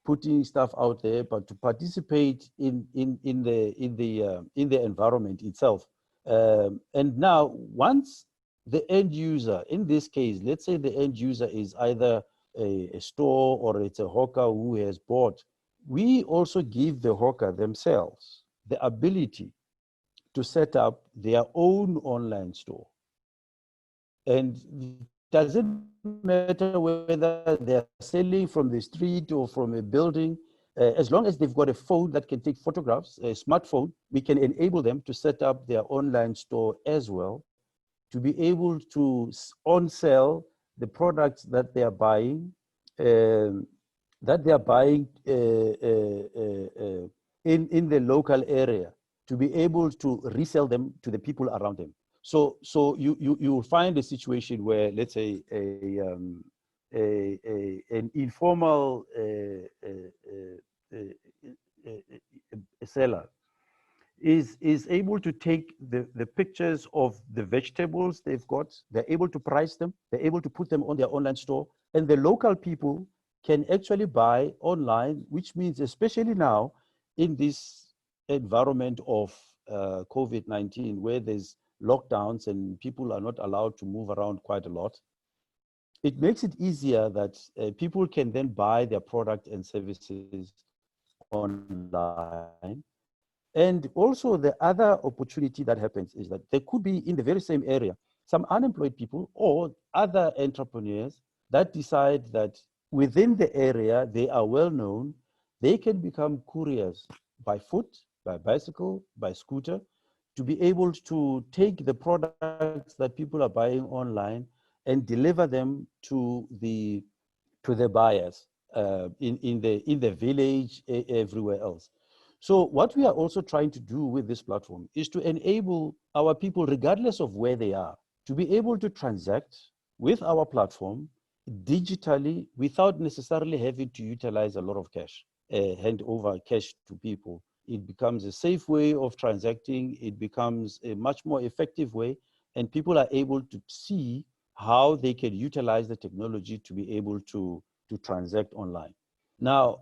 putting stuff out there, but to participate in the environment itself. And now, once the end user, in this case, let's say the end user is either a store or it's a hawker who has bought, we also give the hawker themselves the ability to set up their own online store. And it doesn't matter whether they're selling from the street or from a building, as long as they've got a phone that can take photographs, a smartphone, we can enable them to set up their online store as well, to be able to on-sell the products that they are buying, in the local area, to be able to resell them to the people around them. So you will find a situation where, let's say, an informal seller is able to take the pictures of the vegetables they've got, they're able to price them, they're able to put them on their online store, and the local people can actually buy online, which means, especially now in this environment of COVID-19, where there's lockdowns and people are not allowed to move around quite a lot, it makes it easier that people can then buy their product and services online. And also the other opportunity that happens is that there could be in the very same area some unemployed people or other entrepreneurs that decide that within the area they are well known, they can become couriers by foot, by bicycle, by scooter, to be able to take the products that people are buying online and deliver them to the buyers in the village, everywhere else. So what we are also trying to do with this platform is to enable our people, regardless of where they are, to be able to transact with our platform digitally without necessarily having to utilize a lot of cash, hand over cash to people. It becomes a safe way of transacting. It becomes a much more effective way, and people are able to see how they can utilize the technology to be able to transact online. Now,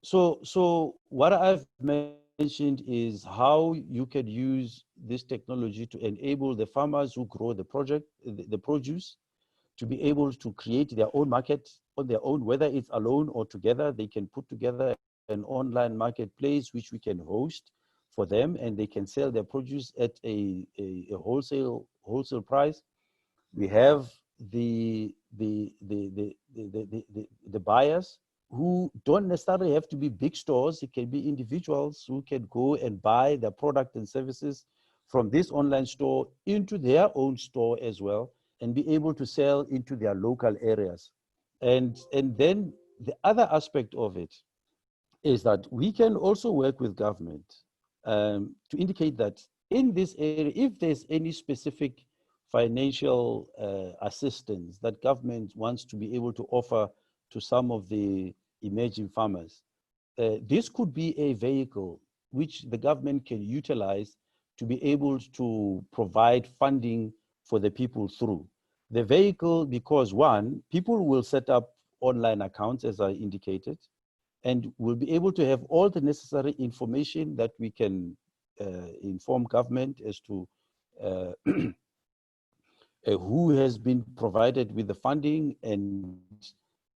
so what I've mentioned is how you can use this technology to enable the farmers who grow the produce, to be able to create their own market on their own, whether it's alone or together. They can put together an online marketplace which we can host for them, and they can sell their produce at a wholesale price. We have the buyers who don't necessarily have to be big stores. It can be individuals who can go and buy their product and services from this online store into their own store as well, and be able to sell into their local areas. And then the other aspect of it is that we can also work with government to indicate that in this area, if there's any specific financial assistance that government wants to be able to offer to some of the emerging farmers, this could be a vehicle which the government can utilize to be able to provide funding for the people through. The vehicle, because one, people will set up online accounts, as I indicated, and we'll be able to have all the necessary information that we can inform government as to who has been provided with the funding, and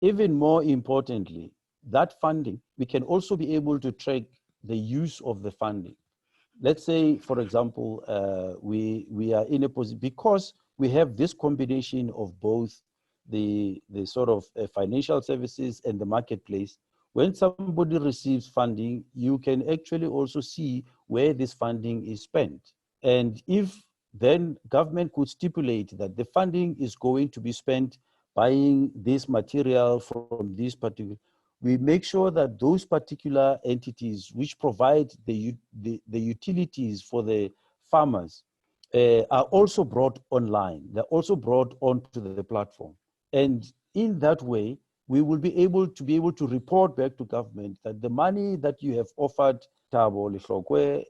even more importantly, that funding, we can also be able to track the use of the funding. let's say, for example, we are in a position, because we have this combination of both the sort of financial services and the marketplace. When somebody receives funding, you can actually also see where this funding is spent. And if then government could stipulate that the funding is going to be spent buying this material from this particular, we make sure that those particular entities which provide the utilities for the farmers are also brought online. They're also brought onto the platform. And in that way, we will be able to report back to government that the money that you have offered Thabo Lehlokwe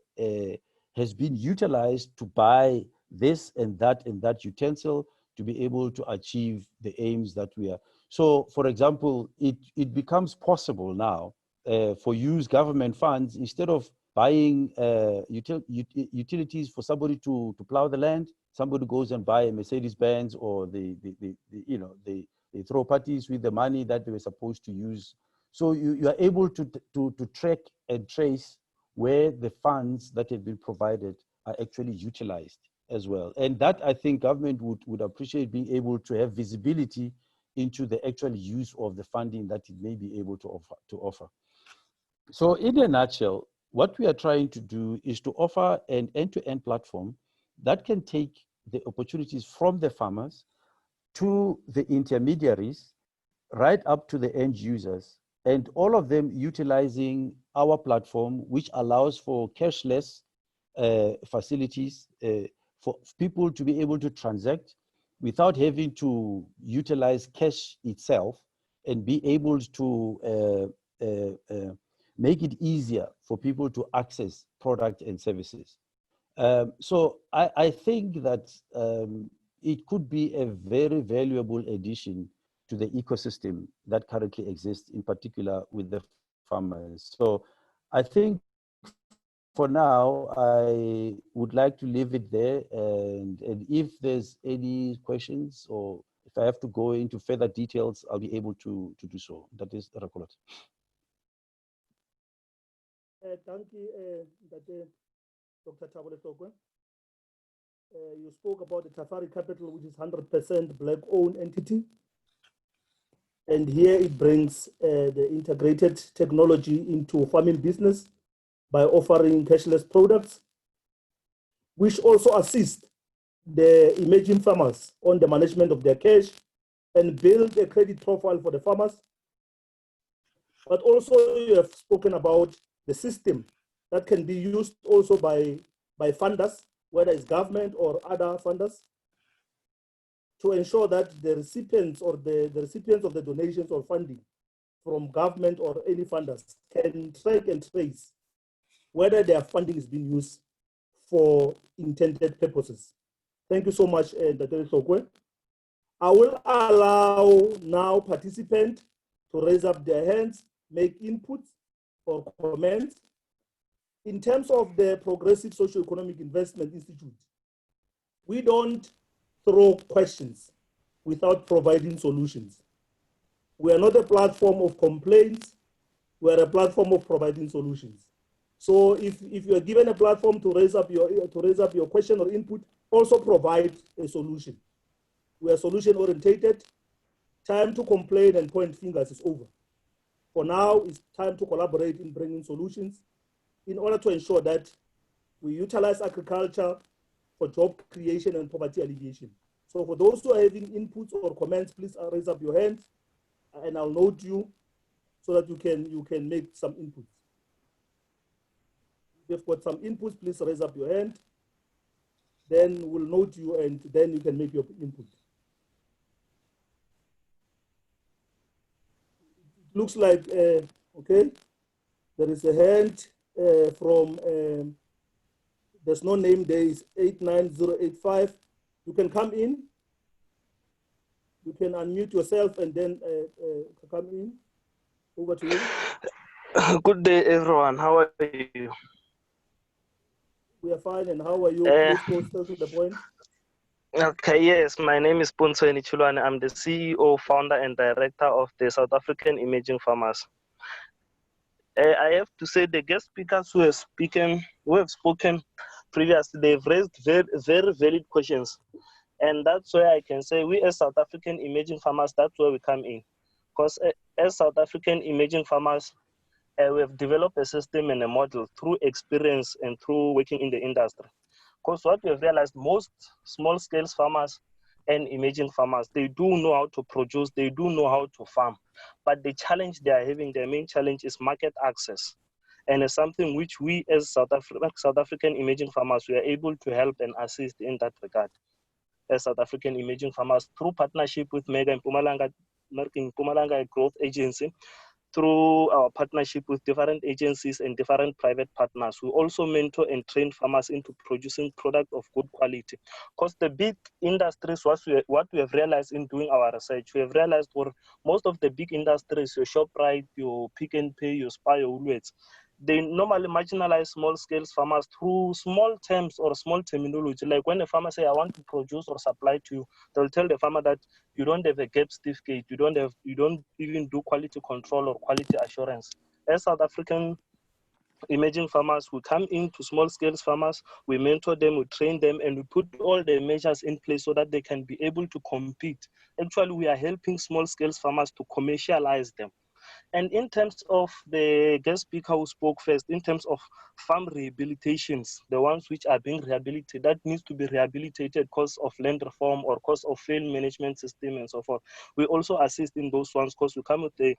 has been utilized to buy this and that utensil to be able to achieve the aims that we are. So, for example, it becomes possible now for use government funds, instead of buying utilities for somebody to plow the land, somebody goes and buy a Mercedes-Benz, or they throw parties with the money that they were supposed to use. So you are able to track and trace where the funds that have been provided are actually utilized as well. And that, I think government would appreciate, being able to have visibility into the actual use of the funding that it may be able to offer. So in a nutshell, what we are trying to do is to offer an end-to-end platform that can take the opportunities from the farmers to the intermediaries, right up to the end users, and all of them utilizing our platform, which allows for cashless facilities for people to be able to transact without having to utilize cash itself, and be able to make it easier for people to access products and services. So I think that it could be a very valuable addition to the ecosystem that currently exists, in particular with the farmers. So I think for now, I would like to leave it there. And if there's any questions, or if I have to go into further details, I'll be able to do so. That is Rakolat. Thank you, Dr. Thabo Lehlokwe. You spoke about the Tafari Capital, which is 100% Black-owned entity. And here it brings the integrated technology into farming business by offering cashless products, which also assist the emerging farmers on the management of their cash and build a credit profile for the farmers. But also you have spoken about the system that can be used also by funders, whether it's government or other funders, to ensure that the recipients or the recipients of the donations or funding from government or any funders can track and trace whether their funding is being used for intended purposes. Thank you so much, Dr. Lehlokwe. I will allow now participants to raise up their hands, make inputs or comments. In terms of the Progressive Socio-Economic Investment Institute, we don't throw questions without providing solutions. We are not a platform of complaints, we are a platform of providing solutions. So if you are given a platform to raise up your question or input, also provide a solution. We are solution orientated. Time to complain and point fingers is over. For now, it's time to collaborate in bringing solutions in order to ensure that we utilize agriculture for job creation and poverty alleviation. So for those who are having inputs or comments, please raise up your hands and I'll note you so that you can make some inputs. If you've got some inputs, please raise up your hand. Then we'll note you and then you can make your input. It looks like, okay, there is a hand from, there's no name there, is 89085. You can come in. You can unmute yourself and then come in. Over to you. Good day, everyone. How are you? We are fine, and how are you? Please go straight to the point. Okay, yes, my name is Punso Enichulwane. I'm the CEO, founder, and director of the South African Emerging Farmers. I have to say the guest speakers who have spoken previously, they've raised very, very valid questions. And that's where I can say we as South African emerging farmers, that's where we come in. Because as South African emerging farmers, we have developed a system and a model through experience and through working in the industry. Because what we have realized, most small-scale farmers and emerging farmers, they do know how to produce, they do know how to farm. But the challenge they are having, their main challenge is market access. And it's something which we as South African emerging farmers, we are able to help and assist in that regard. As South African emerging farmers, through partnership with MEGA and Mpumalanga Growth Agency, through our partnership with different agencies and different private partners. We also mentor and train farmers into producing product of good quality. Because the big industries, what we have realized in doing our research, we have realized most of the big industries, your ShopRite, your Pick and Pay, your Spar, your Woolworths, they normally marginalize small-scale farmers through small terms or small terminology. Like when a farmer say, I want to produce or supply to you, they'll tell the farmer that you don't have a gap certificate, you don't even do quality control or quality assurance. As South African emerging farmers, we come into small-scale farmers, we mentor them, we train them, and we put all the measures in place so that they can be able to compete. Actually, we are helping small-scale farmers to commercialize them. And in terms of the guest speaker who spoke first, in terms of farm rehabilitations, the ones which are being rehabilitated, that needs to be rehabilitated because of land reform or because of failed management system and so forth. We also assist in those ones because we come with the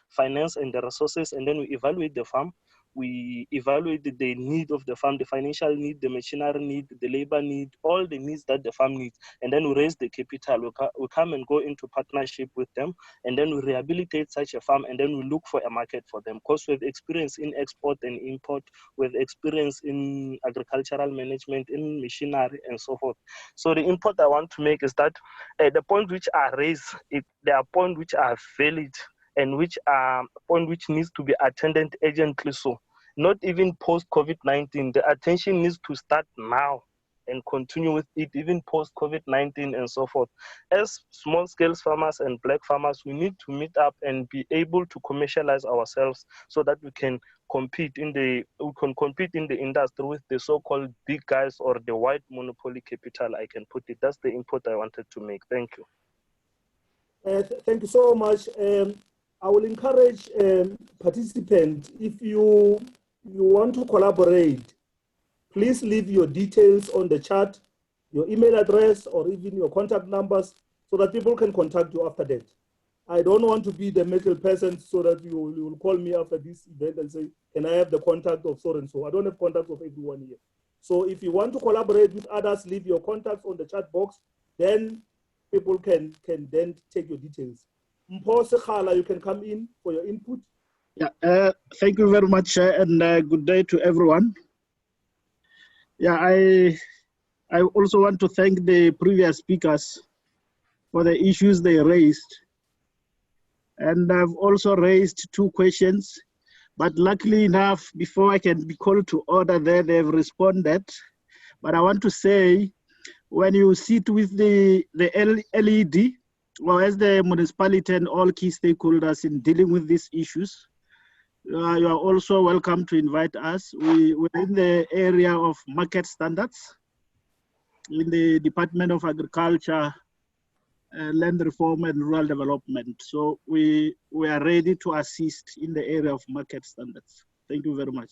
finance and the resources, and then we evaluate the farm. We evaluate the need of the farm, the financial need, the machinery need, the labor need, all the needs that the farm needs. And then we raise the capital. We come and go into partnership with them, and then we rehabilitate such a farm, and then we look for a market for them. Because we have experience in export and import, we have experience in agricultural management, in machinery, and so forth. So the import I want to make is that the point which are raised, there are points which are valid and which are point which needs to be attended urgently. So not even post COVID-19, the attention needs to start now and continue with it even post COVID-19 and so forth. As small scale farmers and black farmers, we need to meet up and be able to commercialize ourselves so that we can compete in the industry with the so-called big guys or the white monopoly capital, I can put it. That's the input I wanted to make. Thank you. Thank you so much. I will encourage participants, if you want to collaborate, please leave your details on the chat, your email address, or even your contact numbers, so that people can contact you after that. I don't want to be the middle person so that you will call me after this event and say, can I have the contact of so and so? I don't have contact of everyone here. So if you want to collaborate with others, leave your contacts on the chat box, then people can then take your details. Mpho Sekhala, you can come in for your input. Yeah, thank you very much, and good day to everyone. Yeah, I also want to thank the previous speakers for the issues they raised. And I've also raised 2 questions, but luckily enough, before I can be called to order there, they've responded. But I want to say, when you sit with the LED, well, as the municipality and all key stakeholders in dealing with these issues, you are also welcome to invite us. We're in the area of market standards in the Department of Agriculture, Land Reform and Rural Development. So we are ready to assist in the area of market standards. Thank you very much.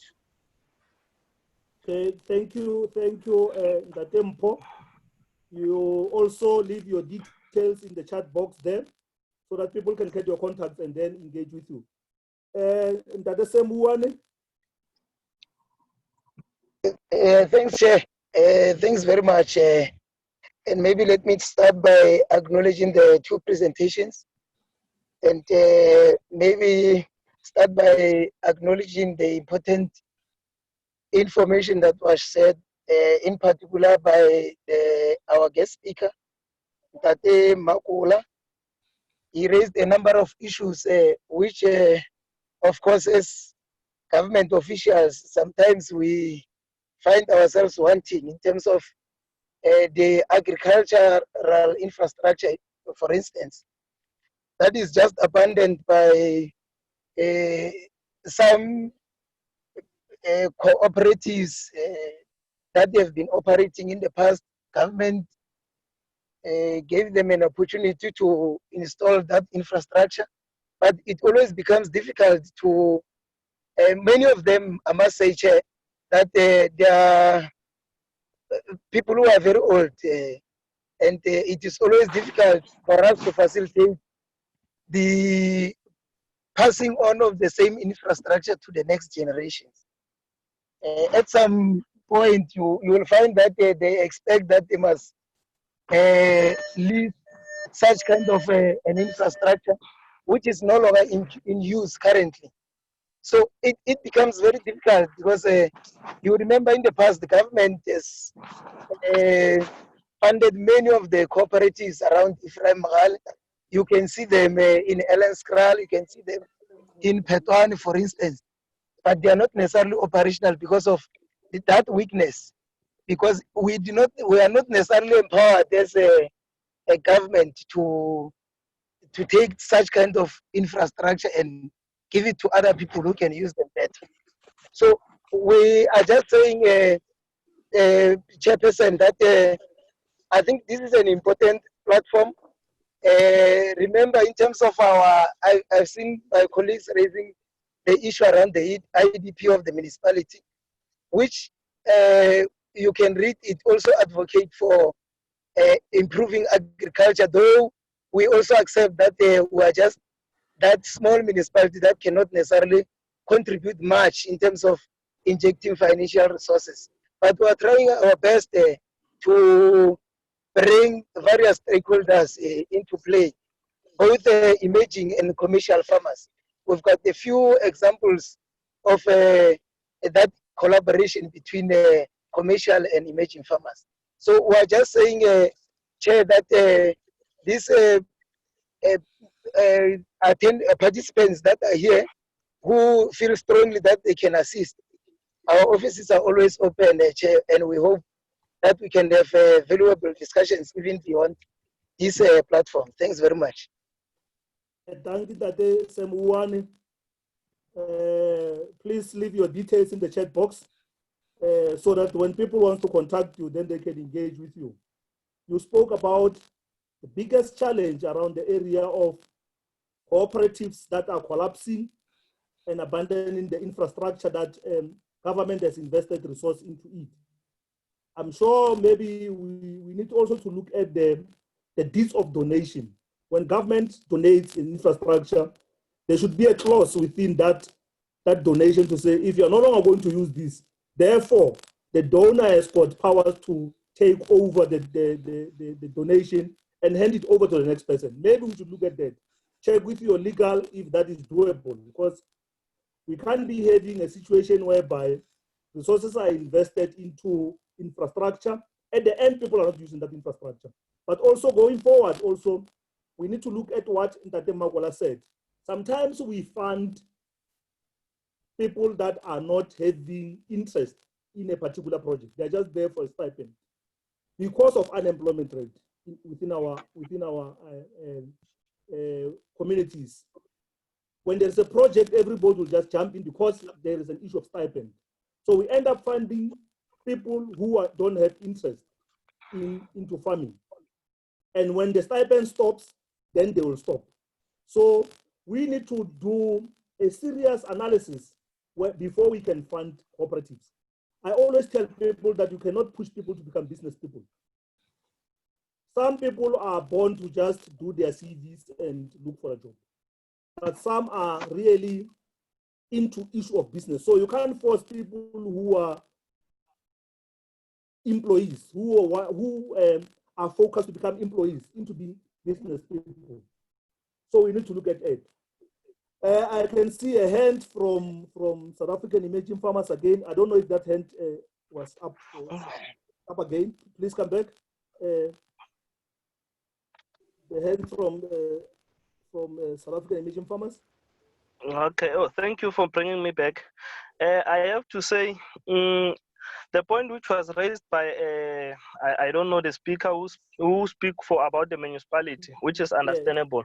Okay, thank you, Mpho. You also leave your details in the chat box there so that people can get your contacts and then engage with you. Thanks, Chair. Thanks very much. And maybe let me start by acknowledging the 2 presentations, and maybe start by acknowledging the important information that was said, in particular by our guest speaker, Tate Makola. He raised a number of issues which, of course, as government officials, sometimes we find ourselves wanting in terms of the agricultural infrastructure, for instance. That is just abandoned by some cooperatives that have been operating in the past. Government gave them an opportunity to install that infrastructure, but it always becomes difficult to, many of them, I must say, Chair, that they are people who are very old, and it is always difficult for us to facilitate the passing on of the same infrastructure to the next generations. At some point, you will find that they expect that they must leave such kind of an infrastructure, which is no longer in use currently. So it becomes very difficult because you remember in the past, the government has funded many of the cooperatives around Ephraim Magal. You can see them in Ellenskral, you can see them in Petwane, for instance, but they are not necessarily operational because of that weakness. Because we are not necessarily empowered as a government to take such kind of infrastructure and give it to other people who can use them better. So we are just saying, Chairperson, that I think this is an important platform. Remember, in terms of I've seen my colleagues raising the issue around the IDP of the municipality, which you can read. It also advocate for improving agriculture, though we also accept that we are just that small municipality that cannot necessarily contribute much in terms of injecting financial resources. But we are trying our best to bring various stakeholders into play, both emerging and commercial farmers. We've got a few examples of that collaboration between commercial and emerging farmers. So we're just saying, Chair, that these participants that are here who feel strongly that they can assist, our offices are always open, Chair, and we hope that we can have valuable discussions even beyond this platform. Thanks very much. Thank you, Tate Semuwane. Please leave your details in the chat box so that when people want to contact you, then they can engage with you. You spoke about the biggest challenge around the area of cooperatives that are collapsing and abandoning the infrastructure that government has invested resources into it. I'm sure maybe we need also to look at the deeds of donation. When government donates in infrastructure, there should be a clause within that donation to say, if you're no longer going to use this, therefore, the donor has got power to take over the donation and hand it over to the next person. Maybe we should look at that. Check with your legal if that is doable, because we can't be having a situation whereby resources are invested into infrastructure. At the end, people are not using that infrastructure. But also going forward, also, we need to look at what Ntate Makola said. Sometimes we fund people that are not having interest in a particular project. They're just there for a stipend because of unemployment rate within our communities. When there's a project, everybody will just jump in because there is an issue of stipend. So we end up funding people who don't have interest into farming. And when the stipend stops, then they will stop. So we need to do a serious analysis before we can fund cooperatives. I always tell people that you cannot push people to become business people. Some people are born to just do their CVs and look for a job. But some are really into issue of business. So you can't force people who are employees, who are focused to become employees into being business people. So we need to look at it. I can see a hand from South African Emerging Farmers again. I don't know if that hand was up again. Please come back. The hand from South African Emerging Farmers. Okay. Oh, thank you for bringing me back. I have to say, the point which was raised by I don't know the speaker who speak for about the municipality, which is understandable.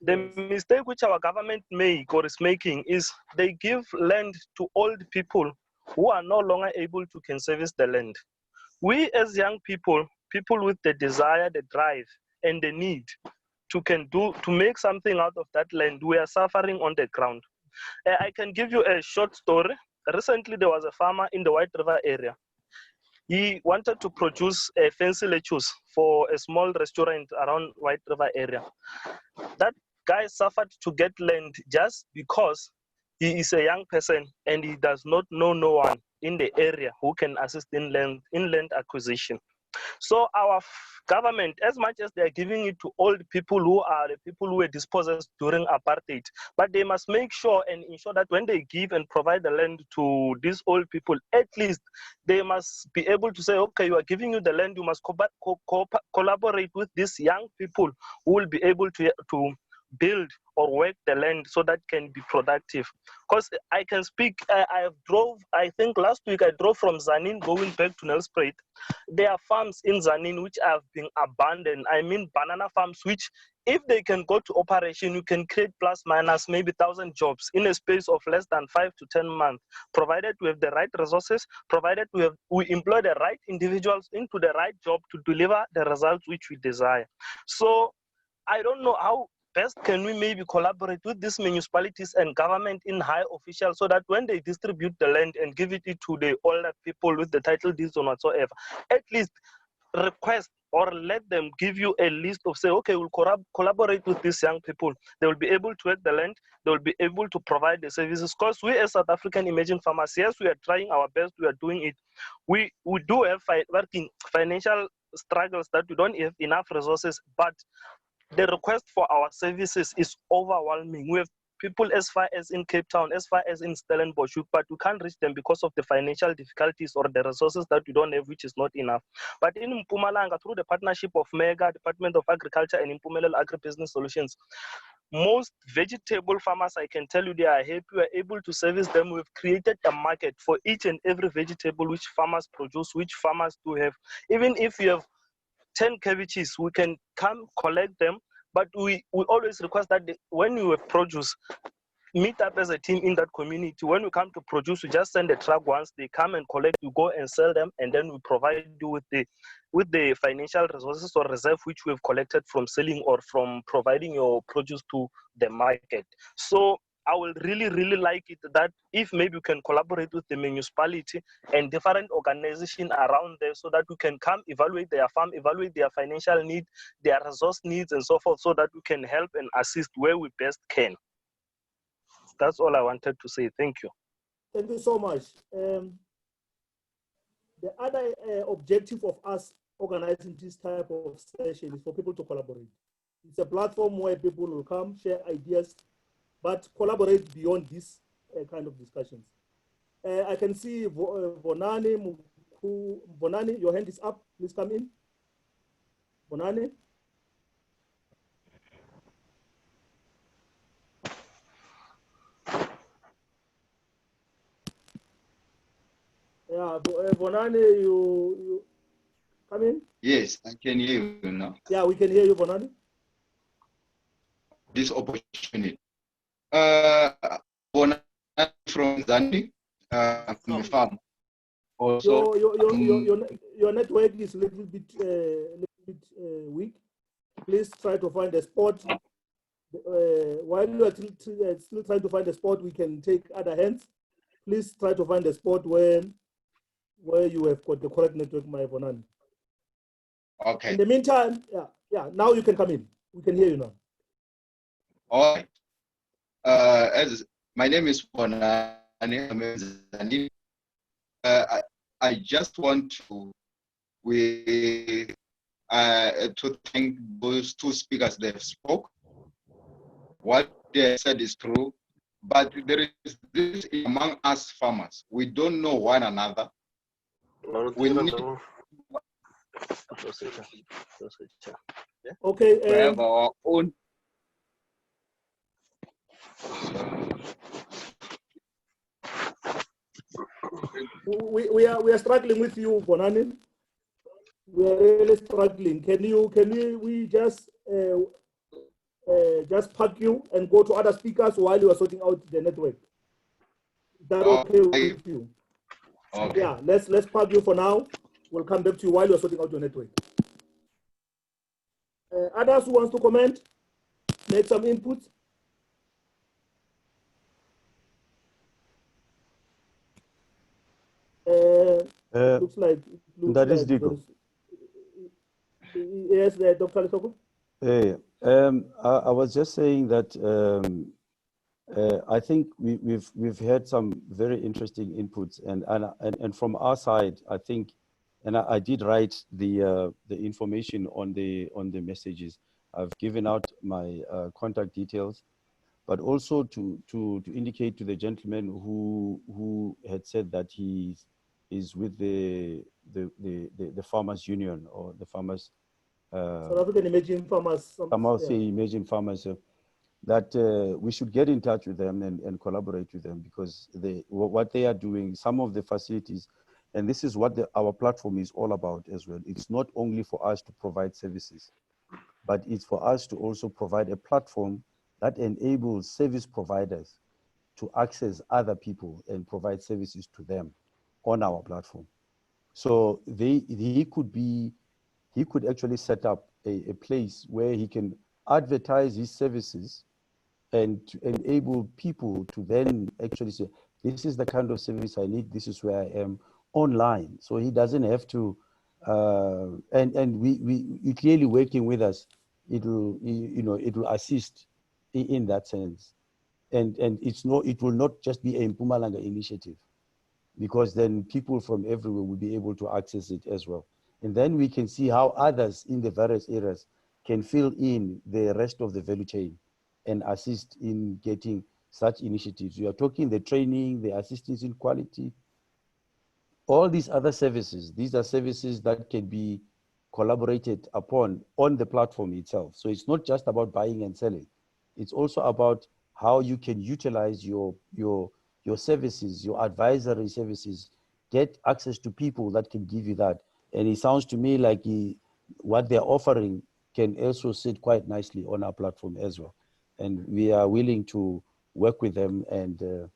The Yes. mistake which our government make or is making is they give land to old people who are no longer able to can service the land. We as young people, people with the desire, the drive, and the need to make something out of that land, we are suffering on the ground. I can give you a short story. Recently, there was a farmer in the White River area. He wanted to produce a fancy lettuce for a small restaurant around White River area. That guy suffered to get land just because he is a young person and he does not know no one in the area who can assist in land acquisition. So our government, as much as they are giving it to old people who are the people who were dispossessed during apartheid, but they must make sure and ensure that when they give and provide the land to these old people, at least they must be able to say, okay, you are giving you the land, you must collaborate with these young people who will be able to build or work the land so that can be productive. Because I can speak, I think last week I drove from Zanin going back to Nelspruit. There are farms in Zanin which have been abandoned. I mean banana farms which, if they can go to operation, you can create plus minus maybe 1,000 jobs in a space of less than 5 to 10 months, provided we have the right resources, provided we employ the right individuals into the right job to deliver the results which we desire. So I don't know how best can we maybe collaborate with these municipalities and government in high officials so that when they distribute the land and give it to the older people with the title deeds or whatsoever, at least request or let them give you a list of say, okay, we'll collaborate with these young people. They will be able to work the land. They will be able to provide the services. Because we as South African emerging farmers, yes, we are trying our best. We are doing it. We do have working financial struggles that we don't have enough resources, but the request for our services is overwhelming. We have people as far as in Cape Town, as far as in Stellenbosch, but we can't reach them because of the financial difficulties or the resources that we don't have, which is not enough. But in Mpumalanga, through the partnership of MEGA, Department of Agriculture, and Impumelelo Agribusiness Solutions, most vegetable farmers, I can tell you, they are happy. We are able to service them. We've created a market for each and every vegetable which farmers produce, which farmers do have. Even if you have 10 cabbages, we can come collect them, but we always request that when you have produce, meet up as a team in that community. When we come to produce, we just send a truck once, they come and collect, you go and sell them, and then we provide you with the financial resources or reserve which we have collected from selling or from providing your produce to the market. So I will really, really like it that if maybe we can collaborate with the municipality and different organizations around there so that we can come evaluate their farm, evaluate their financial need, their resource needs and so forth, so that we can help and assist where we best can. That's all I wanted to say. Thank you. Thank you so much. The other objective of us organizing this type of session is for people to collaborate. It's a platform where people will come, share ideas, but collaborate beyond this kind of discussions. I can see Bonani, Bonani, your hand is up. Please come in. Bonani. Yeah, Bonani, you come in? Yes, I can hear you now. Yeah, we can hear you, Bonani. This opportunity. Bonani from Zandi, from the farm. Also, your network is a little bit weak. Please try to find a spot. While you are still trying to find a spot, we can take other hands. Please try to find a spot where you have got the correct network, my Bonani. Okay. In the meantime, yeah, now you can come in. We can hear you now. All right. As my name is Bonani, I just want to thank those two speakers that have spoke. What they said is true, but there is this among us farmers. We don't know one another. We need okay, to have our own. We are struggling with you, Bonani. We are really struggling. Can we just just park you and go to other speakers while you are sorting out the network. Is that okay with you? Okay. Yeah, let's park you for now. We'll come back to you while you're sorting out your network. Others who wants to comment, make some input. Looks like that is Sediko. Yes, Dr. Lesoko. Hey, I was just saying that I think we've had some very interesting inputs, and from our side, I think, and I did write the information on the messages. I've given out my contact details, but also to indicate to the gentleman who had said that he is with the farmers union or the farmers. South African Emerging Farmers. Emerging Farmers. That we should get in touch with them and collaborate with them, because what they are doing, some of the facilities, and this is what our platform is all about as well. It's not only for us to provide services, but it's for us to also provide a platform that enables service providers to access other people and provide services to them on our platform. So he could actually set up a place where he can advertise his services and to enable people to then actually say, this is the kind of service I need, this is where I am, online. So he doesn't have to, and we clearly working with us, it will assist in that sense. And it will not just be a Mpumalanga initiative, because then people from everywhere will be able to access it as well. And then we can see how others in the various areas can fill in the rest of the value chain and assist in getting such initiatives. We are talking the training, the assistance in quality, all these other services. These are services that can be collaborated upon on the platform itself. So it's not just about buying and selling. It's also about how you can utilize your services, your advisory services, get access to people that can give you that. And it sounds to me like what they're offering can also sit quite nicely on our platform as well. And we are willing to work with them and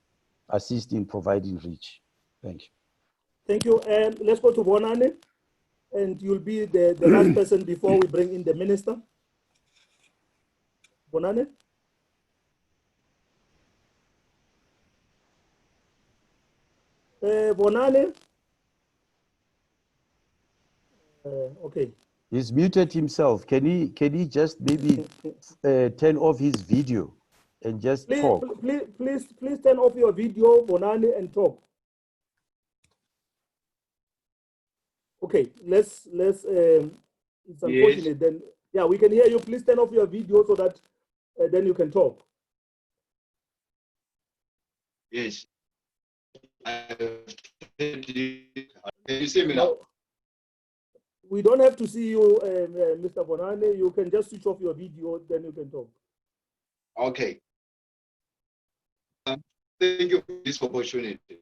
assist in providing reach. Thank you. Thank you. Let's go to Bonane, and you'll be the last person before we bring in the minister. Bonane? Bonane? Okay. He's muted himself. Can he just maybe turn off his video and just talk? Please turn off your video, Bonane, and talk. Okay, let's it's unfortunate. Yes. Then, yeah, we can hear you. Please turn off your video so that then you can talk. Yes. Can you see me now? We don't have to see you, Mr. Bonane. You can just switch off your video, then you can talk. Okay. Thank you for this opportunity.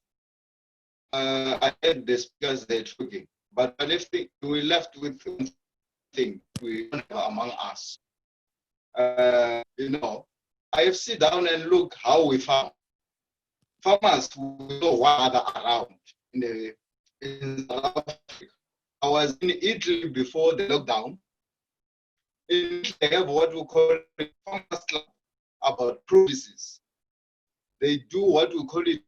I heard the speakers they're talking, but we left with one thing we don't have among us. I have sit down and look how we farm. Farmers we know one another around in South Africa. I was in Italy before the lockdown. In Italy, they have what we call a farmers club about produces. They do what we call it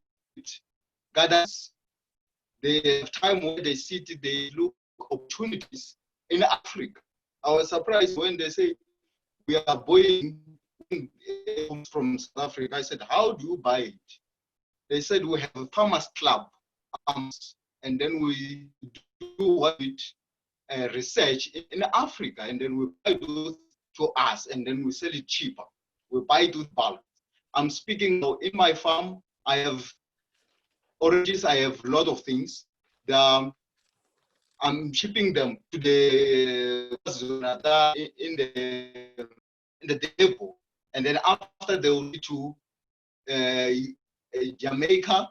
gatherings. They have time where they sit, they look opportunities in Africa. I was surprised when they say we are buying from South Africa. I said, how do you buy it? They said we have a farmers club, and then we do what research in Africa, and then we buy those to us, and then we sell it cheaper. We buy it with bulk. I'm speaking now in my farm. I have oranges. I have a lot of things. I'm shipping them to the in the depot, and then after they will be to Jamaica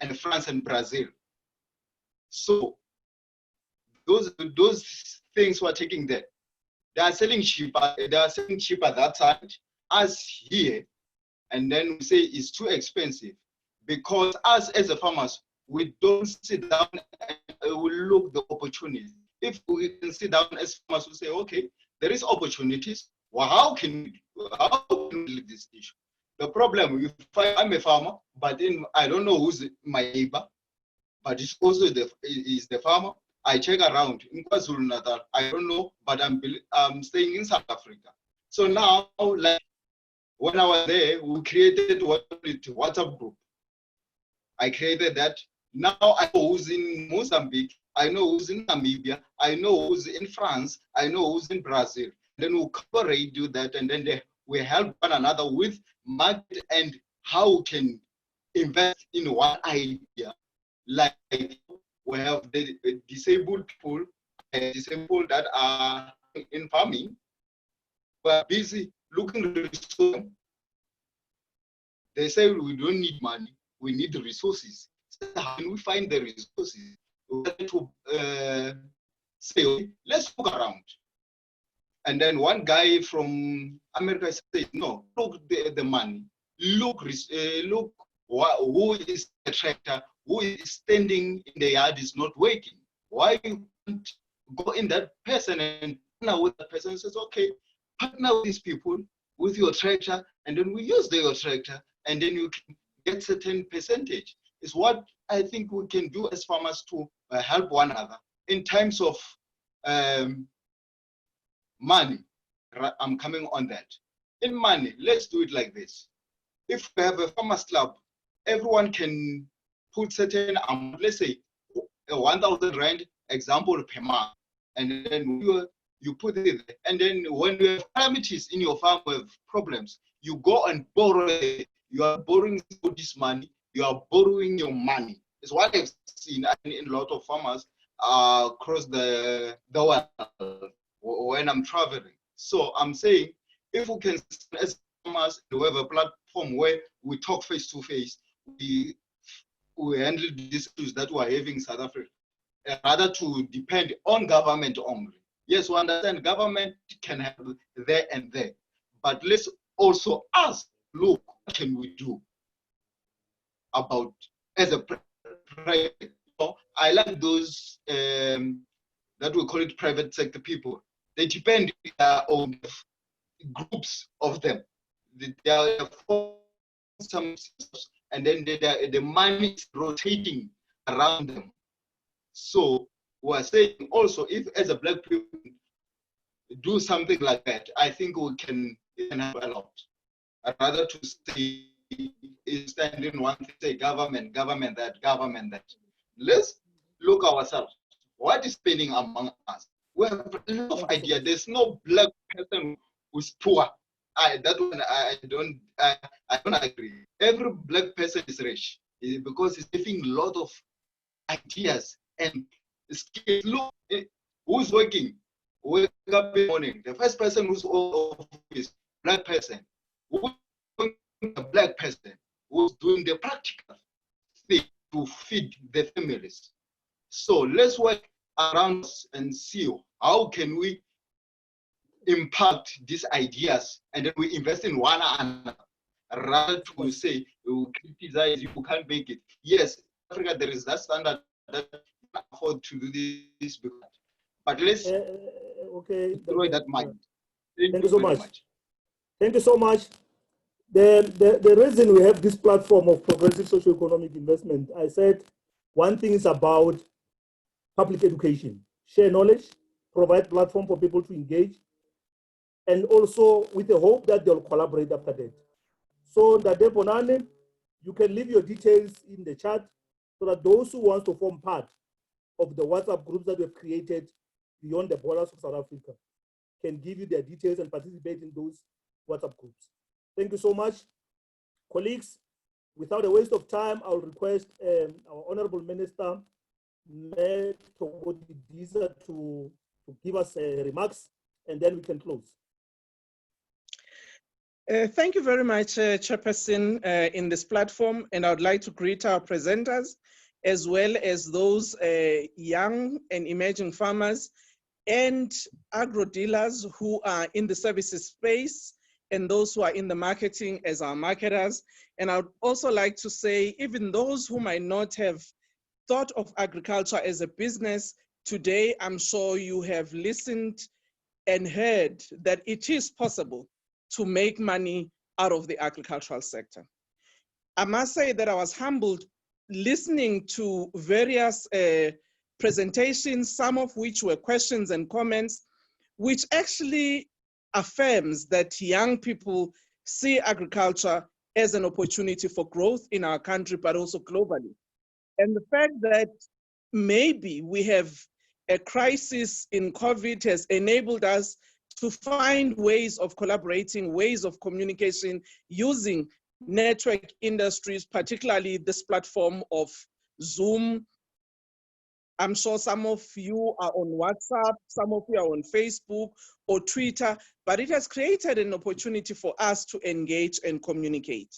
and France and Brazil. So those things were taking there. They are selling cheaper. They are selling cheaper that side, us here and then we say it's too expensive, because us as a farmers, we don't sit down and we look the opportunities. If we can sit down as farmers, we say, okay, there is opportunities. Well, how can we lead this issue? The problem, if I'm a farmer, but then I don't know who's my neighbor, but it's also the farmer. I check around in KwaZulu-Natal. I don't know, but I'm staying in South Africa. So now, like when I was there, we created WhatsApp group. I created that. Now I know who's in Mozambique. I know who's in Namibia. I know who's in France. I know who's in Brazil. Then we'll cooperate, do that, and then we help one another with market and how we can invest in one idea. Like we have the disabled people, disabled that are in farming, but busy looking at the resources. They say we don't need money, we need the resources. So how can we find the resources? We have to say, okay, let's look around. And then one guy from America said, no, look the money. Look, who is the tractor, who is standing in the yard is not working. Why you can't go in that person and partner with that person and says, okay, partner with these people with your tractor, and then we use your tractor, and then you can get certain percentage. Is what I think we can do as farmers to help one another in terms of money. I'm coming on that. In money, let's do it like this. If we have a farmers club, everyone can put certain amount, let's say 1,000 rand example per month, and then you put it there. And then when you have calamities in your farm with problems, you go and borrow it. You are borrowing this money, you are borrowing your money. It's what I've seen in a lot of farmers across the world when I'm traveling. So I'm saying, if we can, as farmers, we have a platform where we talk face to face, we handle these issues that we are having in South Africa, rather to depend on government only. Yes, we understand government can have there and there, but let's also ask, look, what can we do about as a private? I like those that we call it private sector people. They depend on groups of them. They are some, and then the money is rotating around them. So we are saying also, if as a black people do something like that, I think we can help a lot. Rather to say, stand in one thing, say government that. Let's look ourselves. What is spending among us? We have a lot of ideas. There's no black person who's poor. I don't agree. Every black person is rich because he's having a lot of ideas and skills. Look, who's working? Wake up in the morning. The first person who's off is black person. Who's a black person who's doing the practical thing to feed the families. So let's work around us and see how can we impact these ideas, and then we invest in one another, rather to say, we criticize, you can't make it. Yes, Africa, there is that standard that you can afford to do this, but let's destroy that mind. Thank you so much. Thank you so much. The reason we have this platform of progressive socio-economic investment, I said one thing is about public education, share knowledge, provide platform for people to engage, and also with the hope that they'll collaborate after that. So Ndade Bonane, you can leave your details in the chat so that those who want to form part of the WhatsApp groups that we've created beyond the borders of South Africa can give you their details and participate in those WhatsApp groups. Thank you so much. Colleagues, without a waste of time, I'll request our Honorable Minister, to give us remarks, and then we can close. Thank you very much, Chairperson, in this platform, and I would like to greet our presenters, as well as those young and emerging farmers and agro dealers who are in the services space and those who are in the marketing as our marketers. And I would also like to say, even those who might not have thought of agriculture as a business, today I'm sure you have listened and heard that it is possible to make money out of the agricultural sector. I must say that I was humbled listening to various presentations, some of which were questions and comments, which actually affirms that young people see agriculture as an opportunity for growth in our country, but also globally. And the fact that maybe we have a crisis in COVID has enabled us to find ways of collaborating, ways of communication using network industries, particularly this platform of Zoom. I'm sure some of you are on WhatsApp, some of you are on Facebook or Twitter, but it has created an opportunity for us to engage and communicate.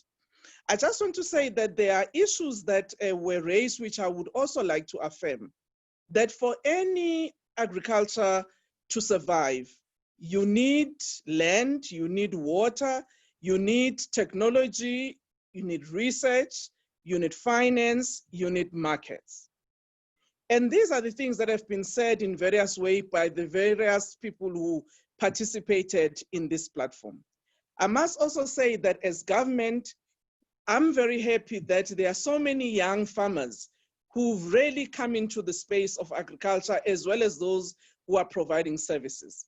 I just want to say that there are issues that were raised, which I would also like to affirm, that for any agriculture to survive, you need land, you need water, you need technology, you need research, you need finance, you need markets. And these are the things that have been said in various ways by the various people who participated in this platform. I must also say that as government, I'm very happy that there are so many young farmers who've really come into the space of agriculture, as well as those who are providing services.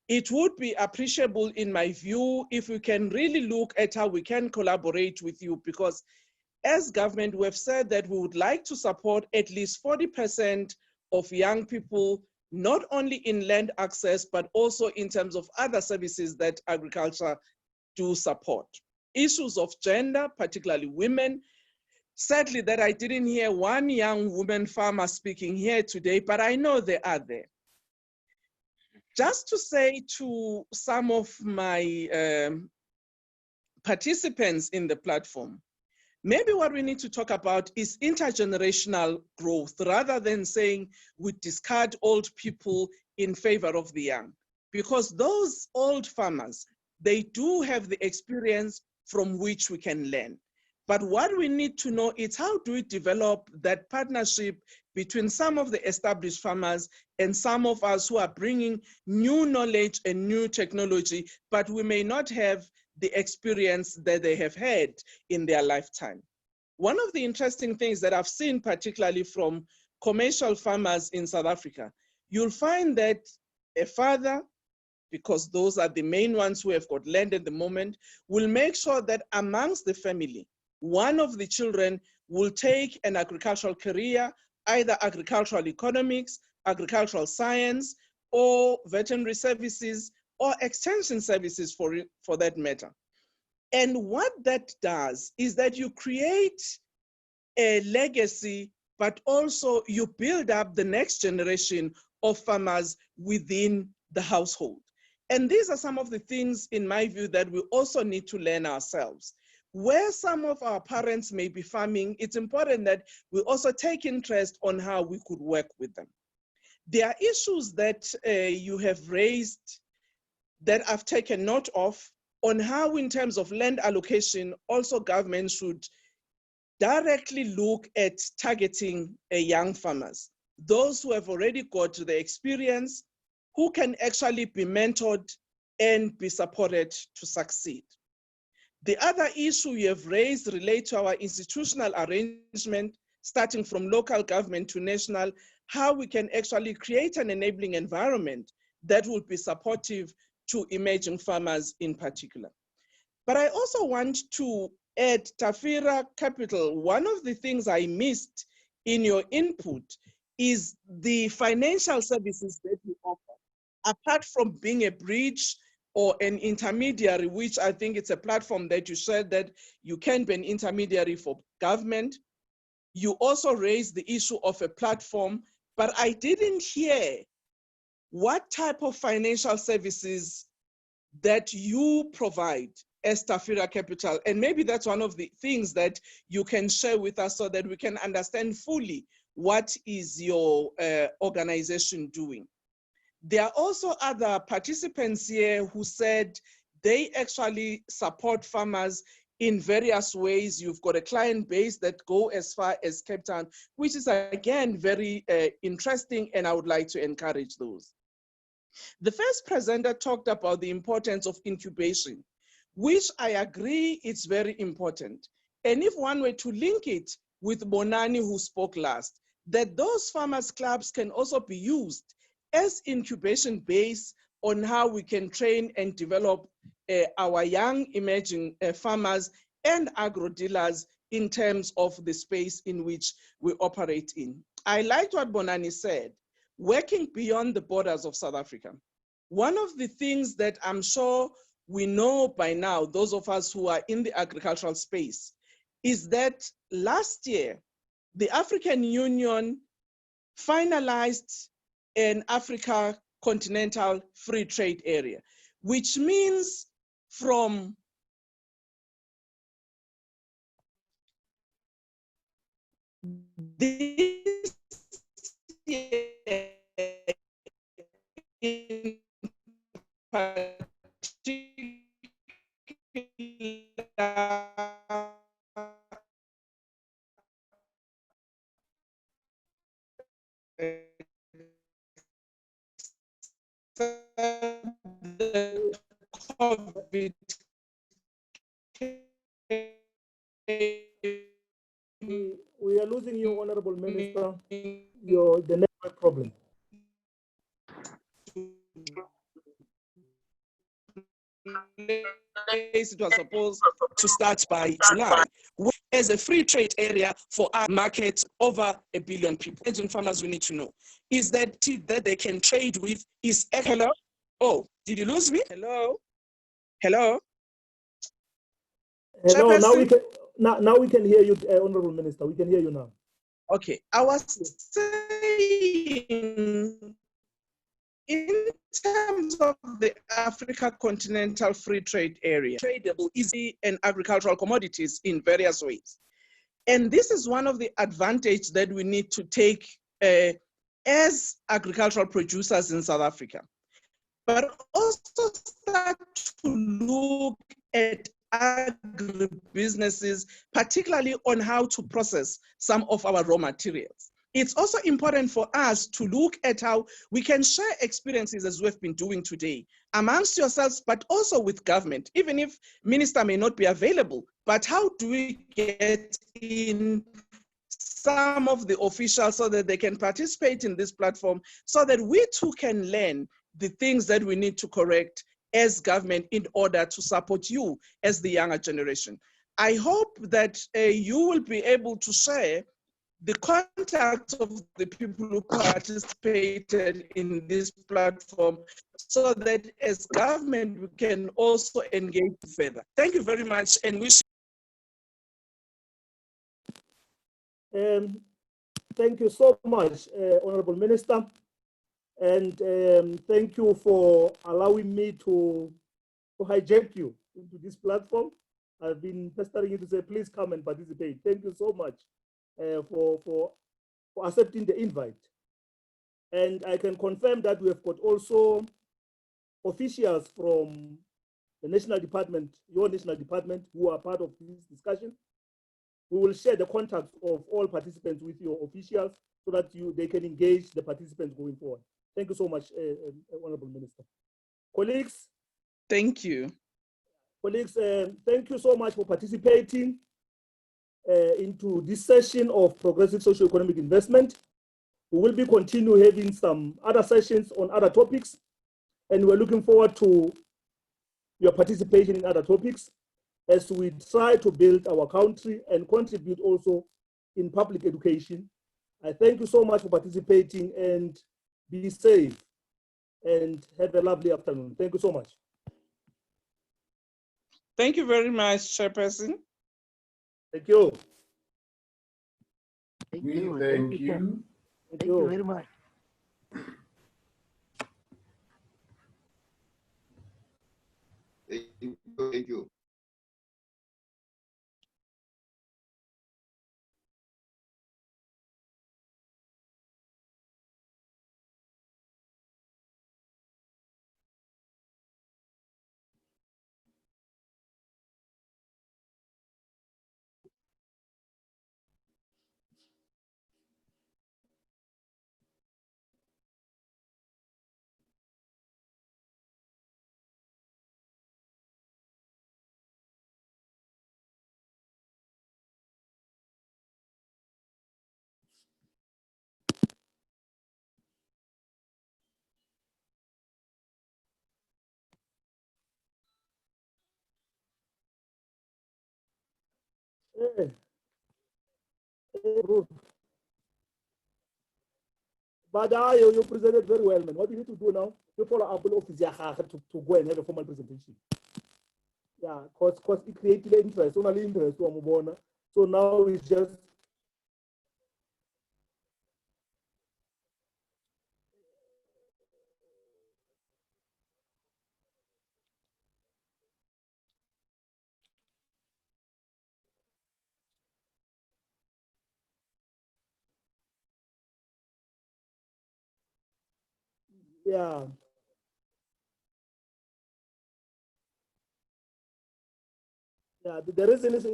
It would be appreciable, in my view, if we can really look at how we can collaborate with you, because as government, we have said that we would like to support at least 40% of young people, not only in land access, but also in terms of other services that agriculture do support. Issues of gender, particularly women. Sadly, that I didn't hear one young woman farmer speaking here today, but I know they are there. Just to say to some of my participants in the platform, maybe what we need to talk about is intergenerational growth, rather than saying we discard old people in favor of the young. Because those old farmers, they do have the experience from which we can learn. But what we need to know is how do we develop that partnership between some of the established farmers and some of us who are bringing new knowledge and new technology, but we may not have the experience that they have had in their lifetime. One of the interesting things that I've seen, particularly from commercial farmers in South Africa, you'll find that a father, because those are the main ones who have got land at the moment, will make sure that amongst the family, one of the children will take an agricultural career, either agricultural economics, agricultural science, or veterinary services, or extension services for that matter. And what that does is that you create a legacy, but also you build up the next generation of farmers within the household. And these are some of the things, in my view, that we also need to learn ourselves. Where some of our parents may be farming, it's important that we also take interest on how we could work with them. There are issues that you have raised that I've taken note of on how, in terms of land allocation, also government should directly look at targeting young farmers, those who have already got the experience, who can actually be mentored and be supported to succeed. The other issue you have raised relates to our institutional arrangement, starting from local government to national, how we can actually create an enabling environment that will be supportive to emerging farmers in particular. But I also want to add Tafira Capital. One of the things I missed in your input is the financial services that you offer. Apart from being a bridge or an intermediary, which I think it's a platform that you said that you can be an intermediary for government, you also raised the issue of a platform, but I didn't hear what type of financial services that you provide as Tafira Capital. And maybe that's one of the things that you can share with us so that we can understand fully what is your organization doing. There are also other participants here who said they actually support farmers in various ways. You've got a client base that go as far as Cape Town, which is again very interesting, and I would like to encourage those. The first presenter talked about the importance of incubation, which I agree is very important. And if one were to link it with Bonani, who spoke last, that those farmers clubs can also be used as incubation base on how we can train and develop our young emerging farmers and agro dealers in terms of the space in which we operate in. I liked what Bonani said, working beyond the borders of South Africa. One of the things that I'm sure we know by now, those of us who are in the agricultural space, is that last year, the African Union finalized an Africa continental free trade area, which means from this year in the COVID We are losing you, Honorable Minister. The network problem. It was supposed to start by July as a free trade area for our market over 1 billion people. Asian farmers we need to know is that they can trade with is hello. Oh, did you lose me? Hello, hello. Hello. Now we can hear you, Honorable Minister. We can hear you now. Okay, I was saying, in terms of the Africa Continental Free Trade Area, tradable, easy, and agricultural commodities in various ways. And this is one of the advantages that we need to take as agricultural producers in South Africa. But also start to look at agribusinesses, particularly on how to process some of our raw materials. It's also important for us to look at how we can share experiences as we've been doing today amongst yourselves, but also with government, even if minister may not be available. But how do we get in some of the officials so that they can participate in this platform so that we too can learn the things that we need to correct as government in order to support you as the younger generation. I hope that you will be able to share the contacts of the people who participated in this platform so that as government we can also engage further. Thank you very much and wish Thank you so much, Honorable Minister. And thank you for allowing me to hijack you into this platform. I've been pestering you to say, please come and participate. Thank you so much for accepting the invite. And I can confirm that we have got also officials from the national department, your national department, who are part of this discussion. We will share the contacts of all participants with your officials so that they can engage the participants going forward. Thank you so much, Honorable Minister. Colleagues. Thank you. Colleagues, thank you so much for participating into this session of progressive socio-economic investment. We will be continue having some other sessions on other topics, and we're looking forward to your participation in other topics as we try to build our country and contribute also in public education. I thank you so much for participating, and be safe and have a lovely afternoon. Thank you so much. Thank you very much, Chairperson. Thank you. Thank you. Thank you. Thank you very much. Thank you. Eh, bro. But you presented very well, man. What you need to do now, you follow up with office to go and have a formal presentation. Yeah, cause it created interest, only interest to Amubona. So now it's just yeah. Yeah, the reason is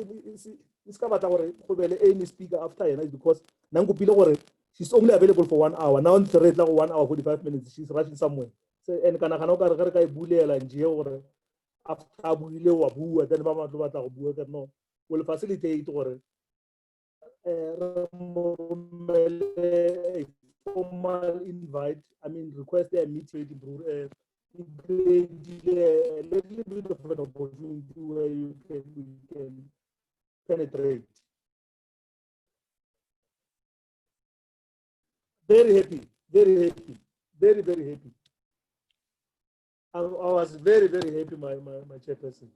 kabata gore go be le any speaker after yena is because nangopile gore she's only available for 1 hour. Now it's rate like 1 hour 45 minutes. She's rushing somewhere. So and kana kana ka re ka e bulela nje gore after buile wa bua then ba matlo batla go bua ka no will facilitate gore a formal invite, I mean request a meeting a little bit of an opportunity where we can penetrate. Very happy, very happy, very, very happy. I was very, very happy, my chairperson.